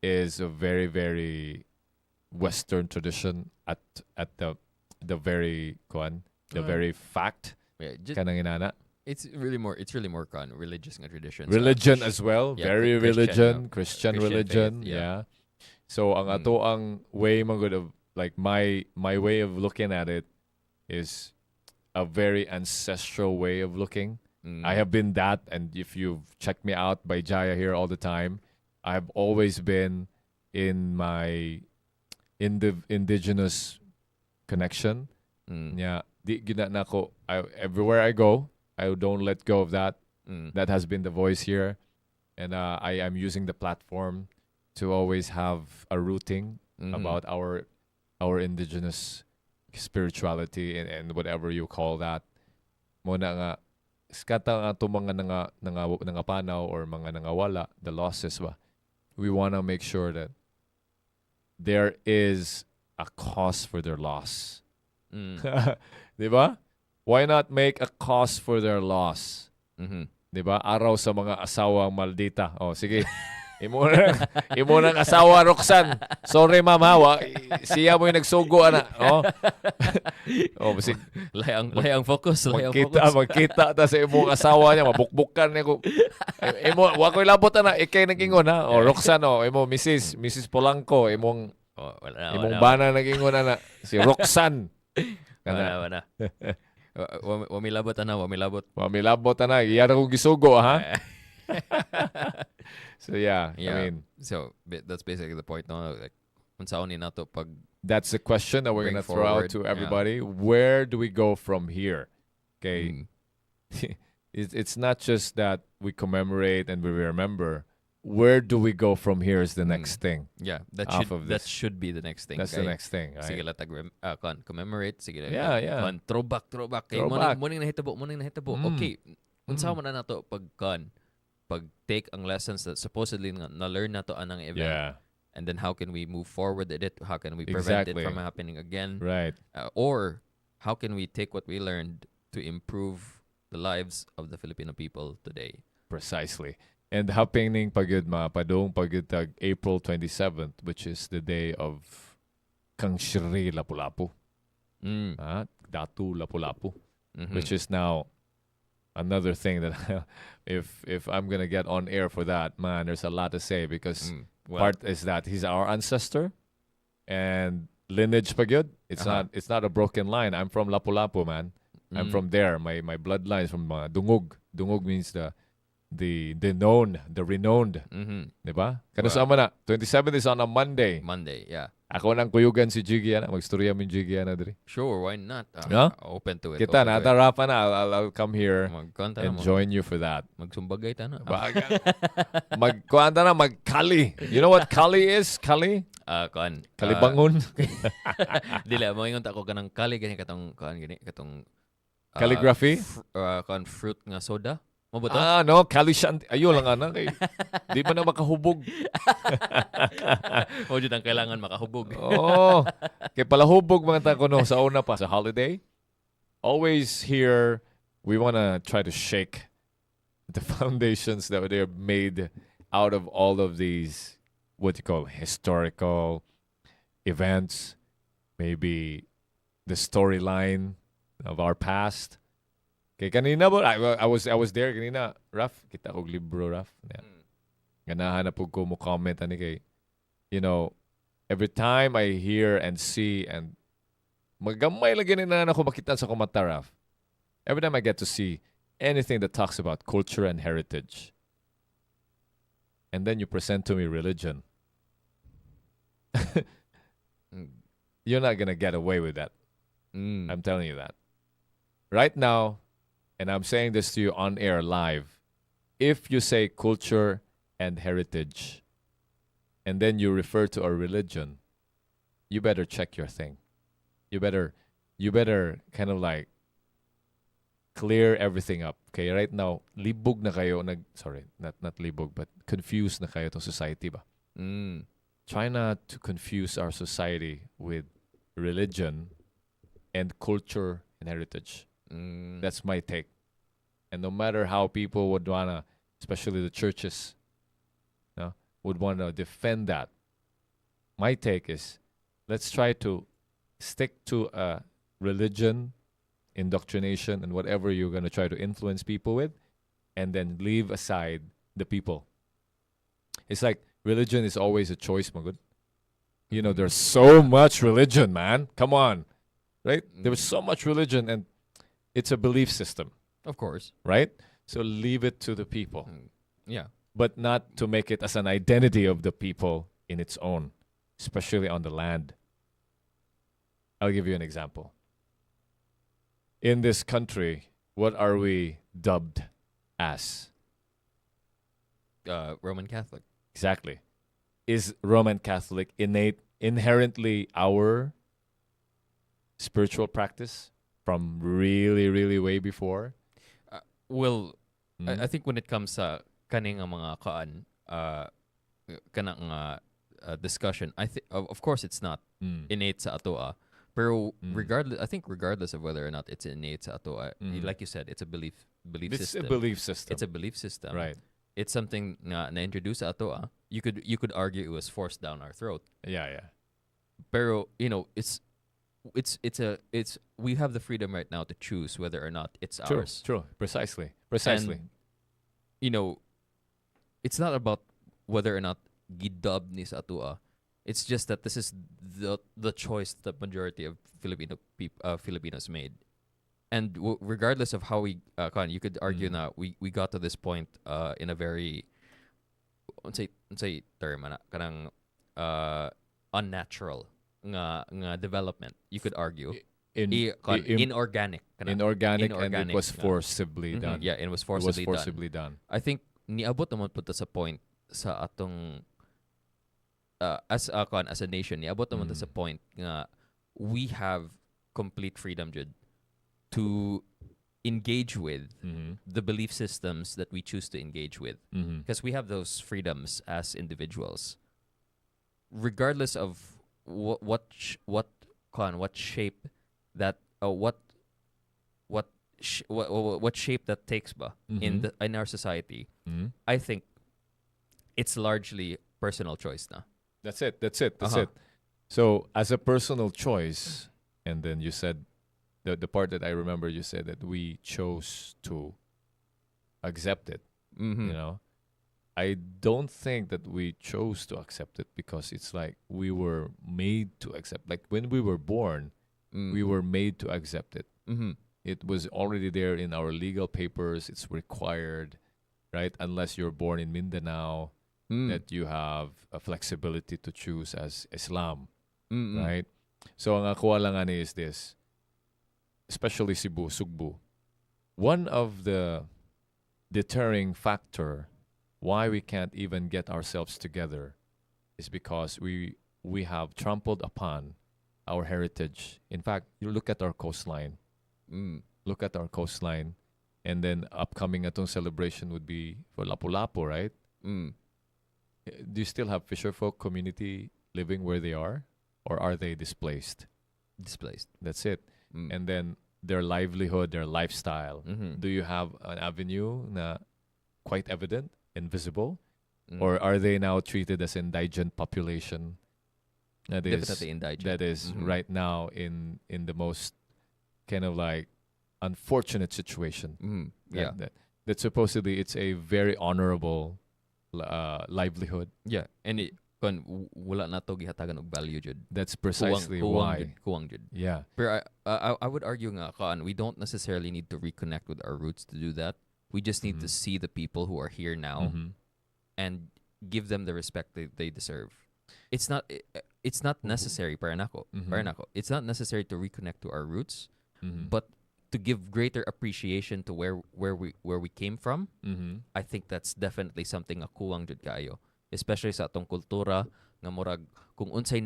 is a very, very Western tradition at the very very fact. Yeah, Kanang inana. It's really more religious tradition. Religion as well. Yeah, very Christian, Christian religion. faith, Yeah. So ang ato ang way man good of like my way of looking at it is a very ancestral way of looking. Mm. I have been that, and if you've checked me out by Jaya here all the time, I have always been in my indigenous connection. Yeah, everywhere I go, I don't let go of that. That has been the voice here, and I am using the platform to always have a rooting about our indigenous spirituality and whatever you call that. Muna nga skata nga to mga nangapanaw or mga nangawala, the losses ba. We want to make sure that there is a cause for their loss. Diba? Why not make a cause for their loss? Diba? Araw sa mga asawang maldita. Oh, sige. Imo nang asawa, Roxanne. Sorry, ma'am, ha. Siya mo yung nagsugo, ana. Oh. Oh, basig. Layang focus. Magkita ta sa imong asawa niya. Mabukbukan niya ko. Wa ko'y labot, ana. Ikay nag-ingon, ha. Oh, Roxanne, oh. Imo, Mrs. Polanco. Imong bana nag-ingon, ana. Si Roxanne. Wala. Wamilabot, ana. Wamilabot, ana. Iyan akong gisugo, ha. So I mean, so that's basically the point. No, like, unsaon Inato pag that's the question that we're gonna throw out to everybody. Where do we go from here? Okay, it's not just that we commemorate and we remember. Where do we go from here is the next thing. Yeah, that should be the next thing. That's the next thing. Right? Sige latag commemorate. Sige throwback. Morning nahitabo. Okay, unsaon man na nato pag take ang lessons that supposedly na-learn na to anang event, and then how can we move forward with it? How can we prevent it from happening again? Right. Or how can we take what we learned to improve the lives of the Filipino people today? Precisely. And happening pagid padong pagid tag April 27th, which is the day of Kang Shri Lapu-Lapu. Datu Lapu-Lapu, which is now another thing that if I'm gonna get on air for that, man, there's a lot to say because part is that he's our ancestor and lineage pagod. It's not a broken line. I'm from Lapu-Lapu, man. I'm from there. My bloodline is from Dungog. Dungog means the renowned. Diba? Kano sama na? 27th is on a Monday. Yeah. Ako nang kuyugan si Jiggy ana. Magstorya min Jiggy ana diri. Sure, why not? Open to it. Kita na, tarapan na. I'll come here and join you for that. Magsumbagay ta na. Magkuhan ta na, magkali. You know what kali is? Kali? Kalibangon. Dila, mo ingon ta ko kanang kali gani katong calligraphy? Fruit nga soda. No, kalisyan. Ayun lang ana kay di man na makahubog. O jud ang kailangan makahubog. Kay palahubog mga ta kuno sa una pa sa holiday. Always here we want to try to shake the foundations that they're made out of all of these what you call historical events, maybe the storyline of our past. Kay kanina po, I was there kanina, Raf, kita ko libro, Raf. Ganahan na po ko mo comment ani kay, you know, every time I hear and see and magamay lagi na ako makita sa komata, Raf. Every time I get to see anything that talks about culture and heritage, and then you present to me religion, you're not gonna get away with that. I'm telling you that. Right now, and I'm saying this to you on air live, if you say culture and heritage, and then you refer to a religion, you better check your thing. You better kind of like clear everything up. Okay, right now, libog na kayo, sorry, not libog, but confused na kayo tong society ba? Try not to confuse our society with religion and culture and heritage. That's my take. And no matter how people would wanna, especially the churches, would wanna defend that, my take is, let's try to stick to a religion, indoctrination, and whatever you're gonna try to influence people with, and then leave aside the people. It's like religion is always a choice, my good. You know, there's so much religion, man. Come on. right? There was so much religion, and it's a belief system, Of course. right? So leave it to the people, Yeah. but not to make it as an identity of the people in its own, especially on the land. I'll give you an example. In this country, what are we dubbed as? Roman Catholic. Exactly. Is Roman Catholic inherently our spiritual practice from really, really way before? Well, I think when it comes sa kaning nga mga kanang discussion, of course it's not innate sa atoa. Pero regardless of whether or not it's innate sa atoa, like you said, it's a belief It's system. a belief system. It's a belief system. Right. It's something na introduce sa atoa. You could argue it was forced down our throat. Yeah. Pero it's we have the freedom right now to choose whether or not it's ours. True. Precisely. And, it's not about whether or not gidub ni sa atua. It's just that this is the choice that the majority of Filipinos made. And regardless of how you could argue na we got to this point in a very unsay term ana kanang unnatural nga development. You could argue inorganic. Inorganic, and it was forcibly done. Yeah, it was forcibly done. I think niabot naman punta sa point sa atong as a nation niabot naman ta sa point nga we have complete freedom jud to engage with the belief systems that we choose to engage with, because we have those freedoms as individuals, regardless of what shape that what shape that takes ba in our society. I think it's largely personal choice na. That's it. So as a personal choice, and then you said the part that I remember, you said that we chose to accept it. I don't think that we chose to accept it, because it's like we were made to accept. Like when we were born, we were made to accept it. It was already there in our legal papers. It's required, right? Unless you're born in Mindanao, that you have a flexibility to choose as Islam, right? So ang ako lang ani is this, especially Cebu, Sugbu. One of the deterring factor why we can't even get ourselves together is because we have trampled upon our heritage. In fact, you look at our coastline. Look at our coastline. And then upcoming atong celebration would be for Lapu-Lapu, right? Do you still have fisherfolk community living where they are? Or are they displaced? Displaced. That's it. And then their livelihood, their lifestyle. Do you have an avenue na quite evident and visible? Or are they now treated as indigent population? Definitely indigent. That is right now in the most kind of like unfortunate situation. That supposedly it's a very honorable livelihood. Yeah, and wala na to gihatagan og value jud. That's precisely why. Kuwang jud. Yeah. But I would argue nga we don't necessarily need to reconnect with our roots to do that. We just need to see the people who are here now and give them the respect they deserve. It's not necessary para nako. It's not necessary to reconnect to our roots, but to give greater appreciation to where we came from. I think that's definitely something nga kuwang jud kaayo, especially sa atong kultura nga murag kung unsay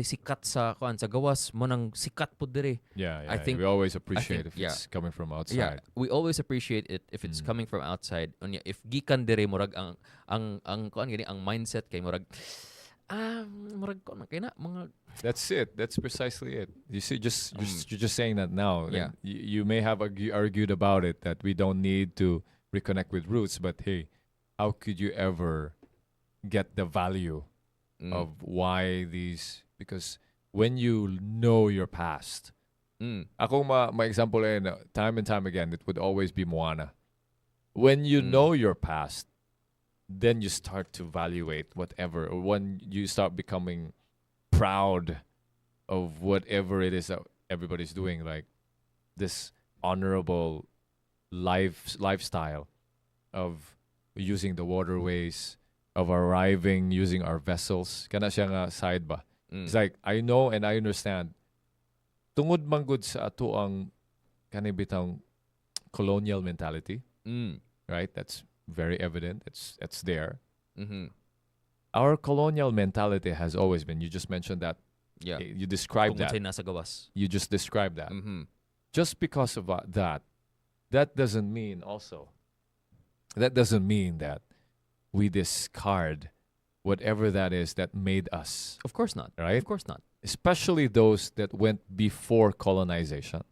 sikat sa gawas mo nang sikat pud dire. Yeah. I think we always appreciate if it's coming from outside. Yeah, we always appreciate it if it's coming from outside. Unya if gikan dire murag ang mindset kay murag murag ko na kay na mga. That's it. That's precisely it. You see, you're just saying that now. Yeah. You may have argued about it that we don't need to reconnect with roots, but hey, how could you ever get the value of why these? Because when you know your past, ako my example time and time again, it would always be Moana. When you know your past, then you start to evaluate whatever, or when you start becoming proud of whatever it is everybody's doing like this honorable lifestyle of using the waterways, of arriving using our vessels. Kana siya nga side ba? It's like, I know and I understand. Tungod man gud sa ato ang kanibitang colonial mentality, right? That's very evident. It's there. Our colonial mentality has always been. You just mentioned that. Yeah. You described that. Nasa gawas. You just described that. Just because of that doesn't mean that we discard whatever that is that made us. Of course not. Right? Of course not. Especially those that went before colonization.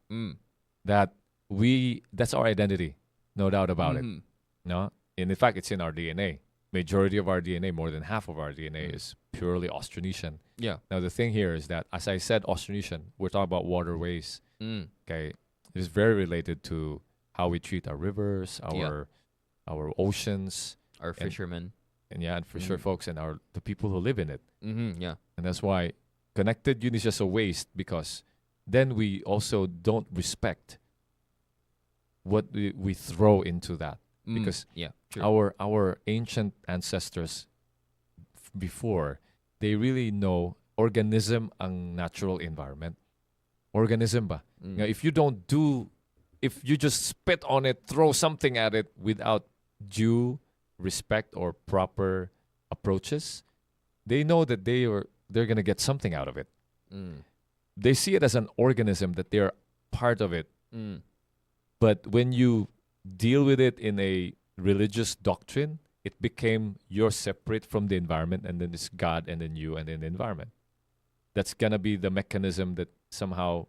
That's our identity, no doubt about it. No? And in fact, it's in our DNA. Majority of our DNA, more than half of our DNA is purely Austronesian. Yeah. Now the thing here is that, as I said, Austronesian, we're talking about waterways. Okay. It is very related to how we treat our rivers, our oceans, our fishermen. And for sure folks and the people who live in it. Yeah. And that's why connected yun is just a waste, because then we also don't respect what we throw into that. Because our ancient ancestors before, they really know organism ang natural environment. Organism ba? Now, if you just spit on it, throw something at it without due respect or proper approaches, they know that they're gonna get something out of it. They see it as an organism, that they're part of it. But when you deal with it in a religious doctrine, it became you're separate from the environment, and then it's God, and then you, and then the environment. That's gonna be the mechanism that somehow,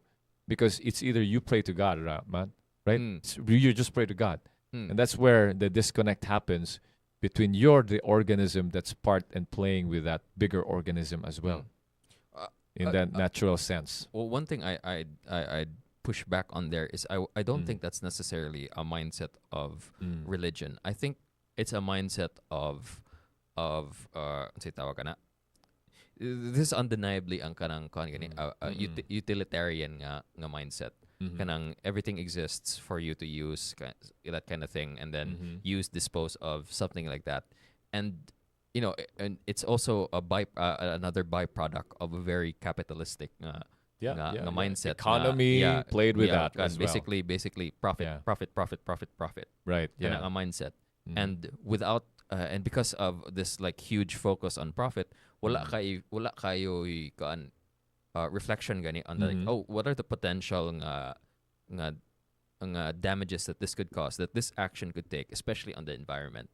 because it's either you pray to God, man, right? You just pray to God. And that's where the disconnect happens between the organism that's part and playing with that bigger organism as well, in that natural sense. Well, one thing I'd push back on there is I don't think that's necessarily a mindset of religion. I think it's a mindset of say tawag ka na, this is undeniably ang kanang utilitarian nga mindset. Kanang everything exists for you to use, that kind of thing, and then use, dispose of, something like that. And and it's also another byproduct of a very capitalistic mindset. Economy played with that as basically profit. Right. Yeah. A mindset. And without and because of this like huge focus on profit, wala kayo reflection gani on like, what are the potential damages that this could cause, that this action could take, especially on the environment.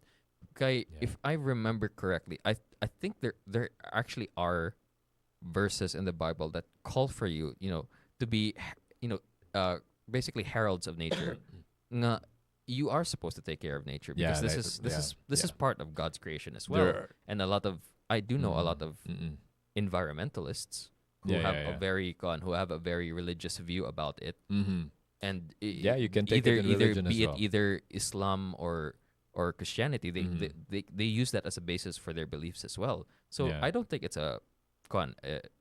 Okay, if I remember correctly, I think there actually are verses in the Bible that call for you, to be, basically heralds of nature. Nga, you are supposed to take care of nature, because this is part of God's creation as well. And I do know a lot of environmentalists who have a very religious view about it. And you can take it in religion as well. Either Islam or Christianity, they use that as a basis for their beliefs as well. So I don't think it's an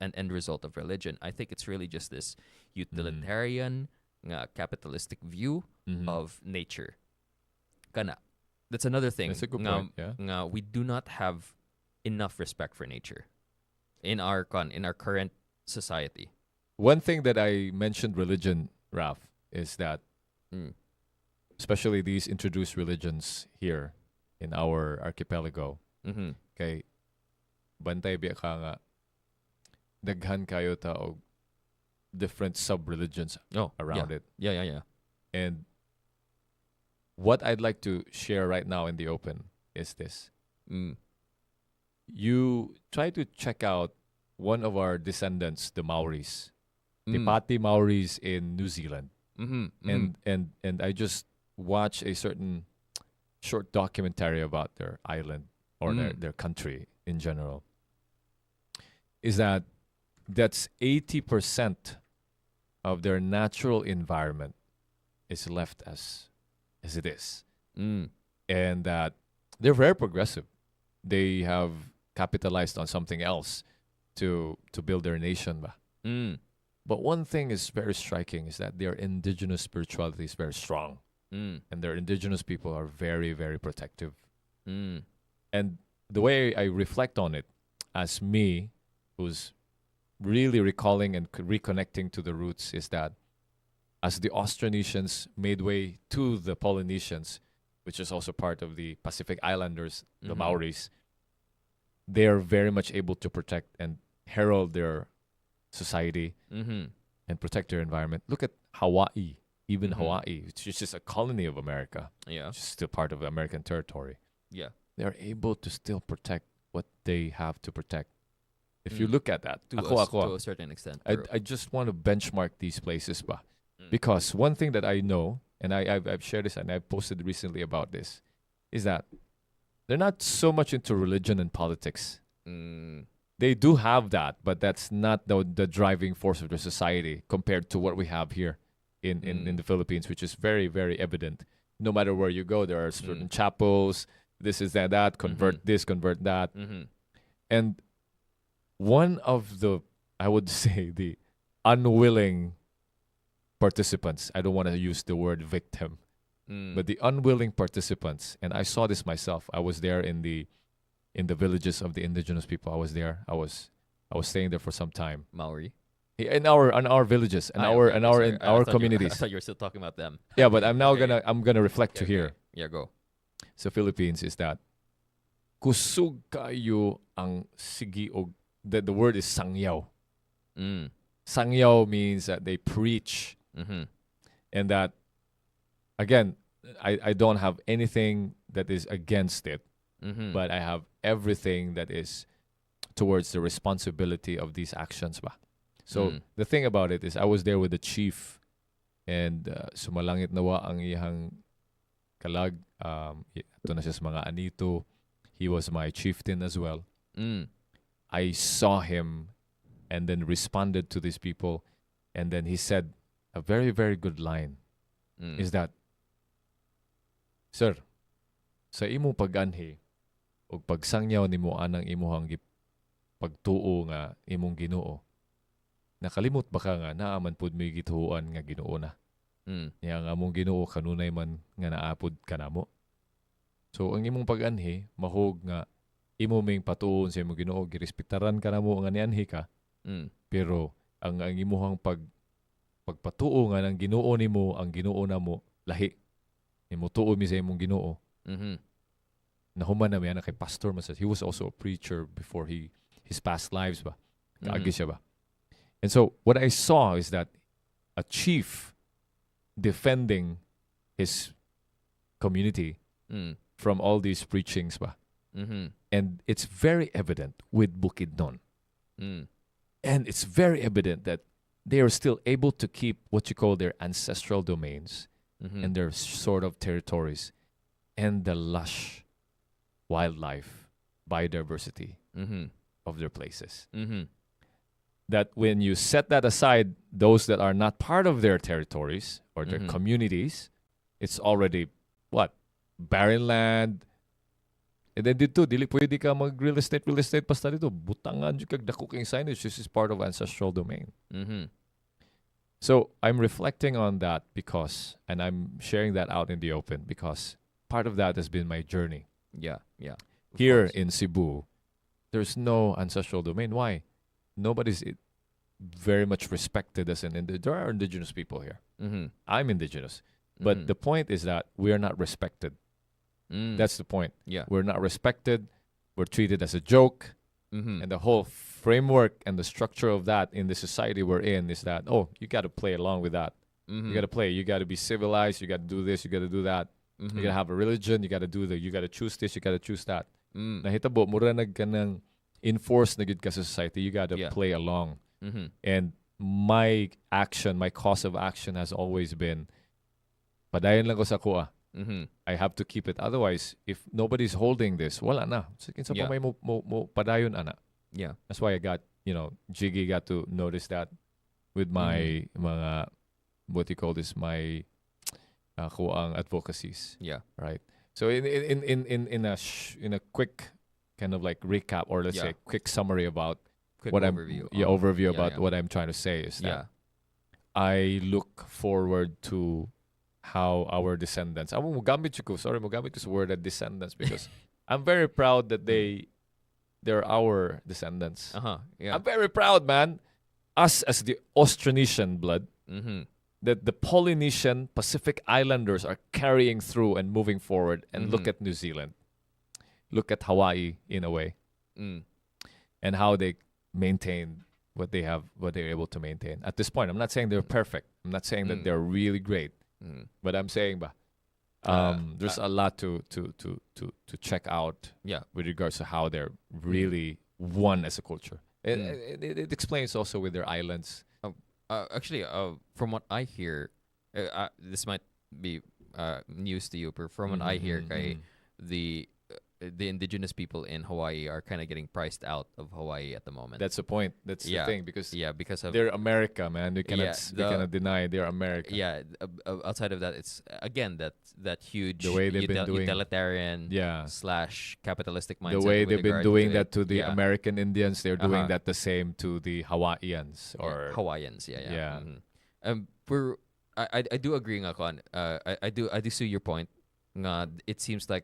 end result of religion. I think it's really just this utilitarian, capitalistic view of nature. Kana. That's another thing. That's a good point. We do not have enough respect for nature in our current society. One thing that I mentioned religion, Raf, is that especially these introduced religions here in our archipelago. Okay, bantay biya ka nga daghan kayo taog different sub-religions around it. Yeah. And what I'd like to share right now in the open is this. You try to check out one of our descendants, the Maoris, the Pati Maoris in New Zealand. And I just watched a certain short documentary about their island or their country in general. Is that's 80% of their natural environment is left as it is. And that they're very progressive. They have capitalized on something else to build their nation ba. But one thing is very striking is that their indigenous spirituality is very strong. Mm. And their indigenous people are very, very protective. Mm. And the way I reflect on it as me, who's really recalling and reconnecting to the roots, is that as the Austronesians made way to the Polynesians, which is also part of the Pacific Islanders, the Maoris, they are very much able to protect and herald their society and protect their environment. Look at Hawaii, even Hawaii, which is just a colony of America. Yeah. Which is still part of American territory. Yeah. They're able to still protect what they have to protect. If you look at that, To a certain extent. I just want to benchmark these places, ba? Because one thing that I know, and I've shared this and I've posted recently about this, is that they're not so much into religion and politics. They do have that, but that's not the driving force of their society compared to what we have here in the Philippines, which is very, very evident. No matter where you go, there are certain chapels, this is that, convert this, convert that. And one of the, I would say, the unwilling participants, I don't want to use the word victim, but the unwilling participants, and I saw this myself. I was there in the villages of the indigenous people. I was there. I was staying there for some time. Maori. In our villages, in our communities. I thought you were still talking about them. Yeah, but I'm now gonna reflect to here. Yeah, go. Sa Philippines is that kusog kayo ang sigi og the word is sangyaw. Sangyaw means that they preach, and that again, I don't have anything that is against it, but I have everything that is towards the responsibility of these actions ba. So the thing about it is I was there with the chief, and sumalangit nawa ang iyang kalag. Ito na siya sa mga anito. He was my chieftain as well. I saw him and then responded to these people, and then he said a very, very good line, is that, Sir, sa imong pag-anhi o pagsangyaw nimo anang imuhang pagtuo nga imong Ginoo, nakalimot ba ka nga naaman pud may gituuan nga Ginoo na? Yang among Ginoo kanunay man nga naapod kanamo. So ang imong pag-anhi mahog nga imo ming patuon sa imong Ginoo, girespektaran kanamo nga nianhi ka. Pero ang imuhang pagpatuo nga ng Ginoo nimo, ang Ginoo namo lahi. Imo tuo mi sa imong Ginoo. Nahuman na miya na kay Pastor Masas. He was also a preacher before his past lives ba. Kaagi siya ba. And so what I saw is that a chief defending his community from all these preachings ba. And it's very evident with Bukidnon. And it's very evident that they are still able to keep what you call their ancestral domains and their sort of territories and the lush wildlife, biodiversity of their places. That when you set that aside, those that are not part of their territories or their communities, it's already, what? Barren land. And then dito, dili pwede ka mag-real estate basta dito. Butangan dyan kag dako king signage. This is part of ancestral domain. So I'm reflecting on that because, and I'm sharing that out in the open because part of that has been my journey. Yeah. Here in Cebu, there's no ancestral domain. Why? Nobody's very much respected as there are indigenous people here. I'm indigenous. But the point is that we are not respected. That's the point. Yeah. We're not respected. We're treated as a joke. And the whole framework and the structure of that in the society we're in is that, oh, you got to play along with that. You got to play. You got to be civilized. You got to do this. You got to do that. You got to have a religion. You got to do that. You got to choose this. You got to choose that. Nahitabo, mura nagkanang enforce na gid ka sa society. You got to play along. And my cause of action has always been, padayon lang ko sa kuha. I have to keep it. Otherwise, if nobody's holding this, wala na. So, kinsa pa may mo padayon ana. Yeah. That's why I got, Jiggy got to notice that with my mga, what do you call this, my kuang advocacies. Yeah. Right. So in a quick kind of like recap, or let's say quick summary about quick what overview. overview about what I'm trying to say is that I look forward to how our descendants. Mugamit ko sa word at descendants because I'm very proud that they're our descendants. Yeah. I'm very proud, man. Us as the Austronesian blood, that the Polynesian Pacific Islanders are carrying through and moving forward. And look at New Zealand. Look at Hawaii in a way. And how they maintain what they're able to maintain. At this point, I'm not saying they're perfect. I'm not saying that they're really great. But I'm saying there's a lot to check out with regards to how they're really one as a culture. It explains also with their islands. Actually, from what I hear, this might be news to you, but from what I hear, the indigenous people in Hawaii are kind of getting priced out of Hawaii at the moment. That's the point. That's the thing because of they're America, man. We cannot deny they're America. Yeah, outside of that, it's again that huge the way they've been doing utilitarian / capitalistic mindset. The way they've been doing that to the Yeah. American Indians, they're doing that the same to the Hawaiians or Hawaiians. Yeah. I do agree nga kon. I do see your point. Nga it seems like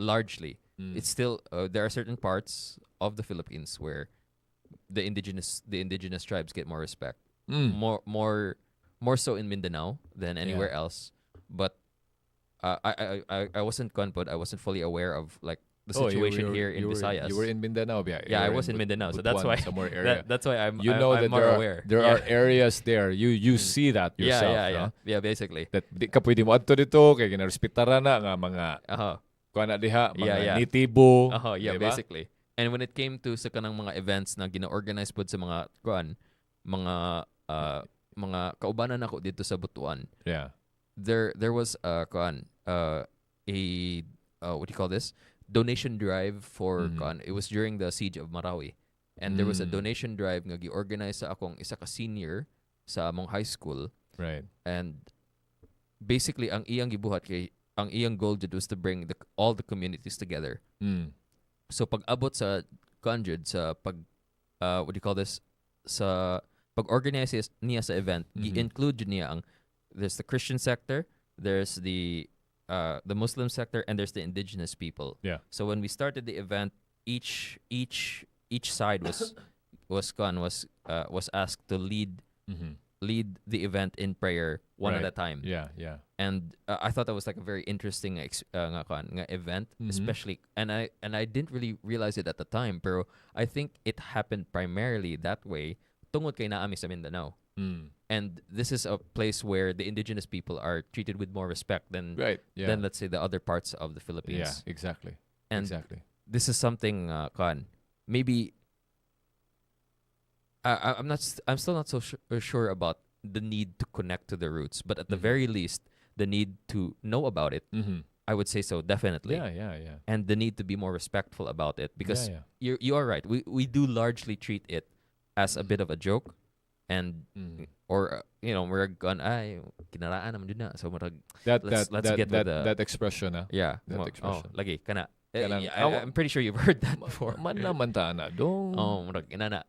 largely it's still there are certain parts of the Philippines where the indigenous tribes get more respect. More so in Mindanao than anywhere else. But I wasn't I wasn't fully aware of like the situation here in Visayas. You were in Mindanao, I was in Mindanao, so that's why somewhere area. that's why I'm that more aware. There are areas there. You see that yourself. Yeah, basically. That di ka pwede mo adto dito kay ginarespetara na nga mga kuana diha mga nitibo. Yeah, diba? basically. And when it came to sa kanang mga events na gina-organize pod sa mga mga kaubanan nako dito sa Butuan. Yeah. There was a what do you call this? Donation drive for it was during the siege of Marawi. And there was a donation drive nga gi-organize sa akong isa ka senior sa among high school. Right. And basically ang iyang gibuhat kay ang iyang goal jud was to bring all the communities together. So pag abot sa conjud sa pag what do you call this sa pag-organize niya sa event, i-include niya ang there's the Christian sector, there's the Muslim sector, and there's the indigenous people. Yeah. So when we started the event, each side was asked to lead the event in prayer one at a time. Yeah. And I thought that was like a very interesting event, especially and I didn't really realize it at the time, pero I think it happened primarily that way tungod kay naami sa Mindanao. And this is a place where the indigenous people are treated with more respect than let's say the other parts of the Philippines. Yeah, exactly. And this is something maybe I'm still not so sure about the need to connect to the roots, but at the very least the need to know about it. I would say so, definitely. Yeah. And the need to be more respectful about it because you are right. We do largely treat it as a bit of a joke. And or we're gone kinaraan naman din na, so let's get with that expression that expression lagi kana I'm pretty sure you've heard that before. Man naman ta na dong murag inana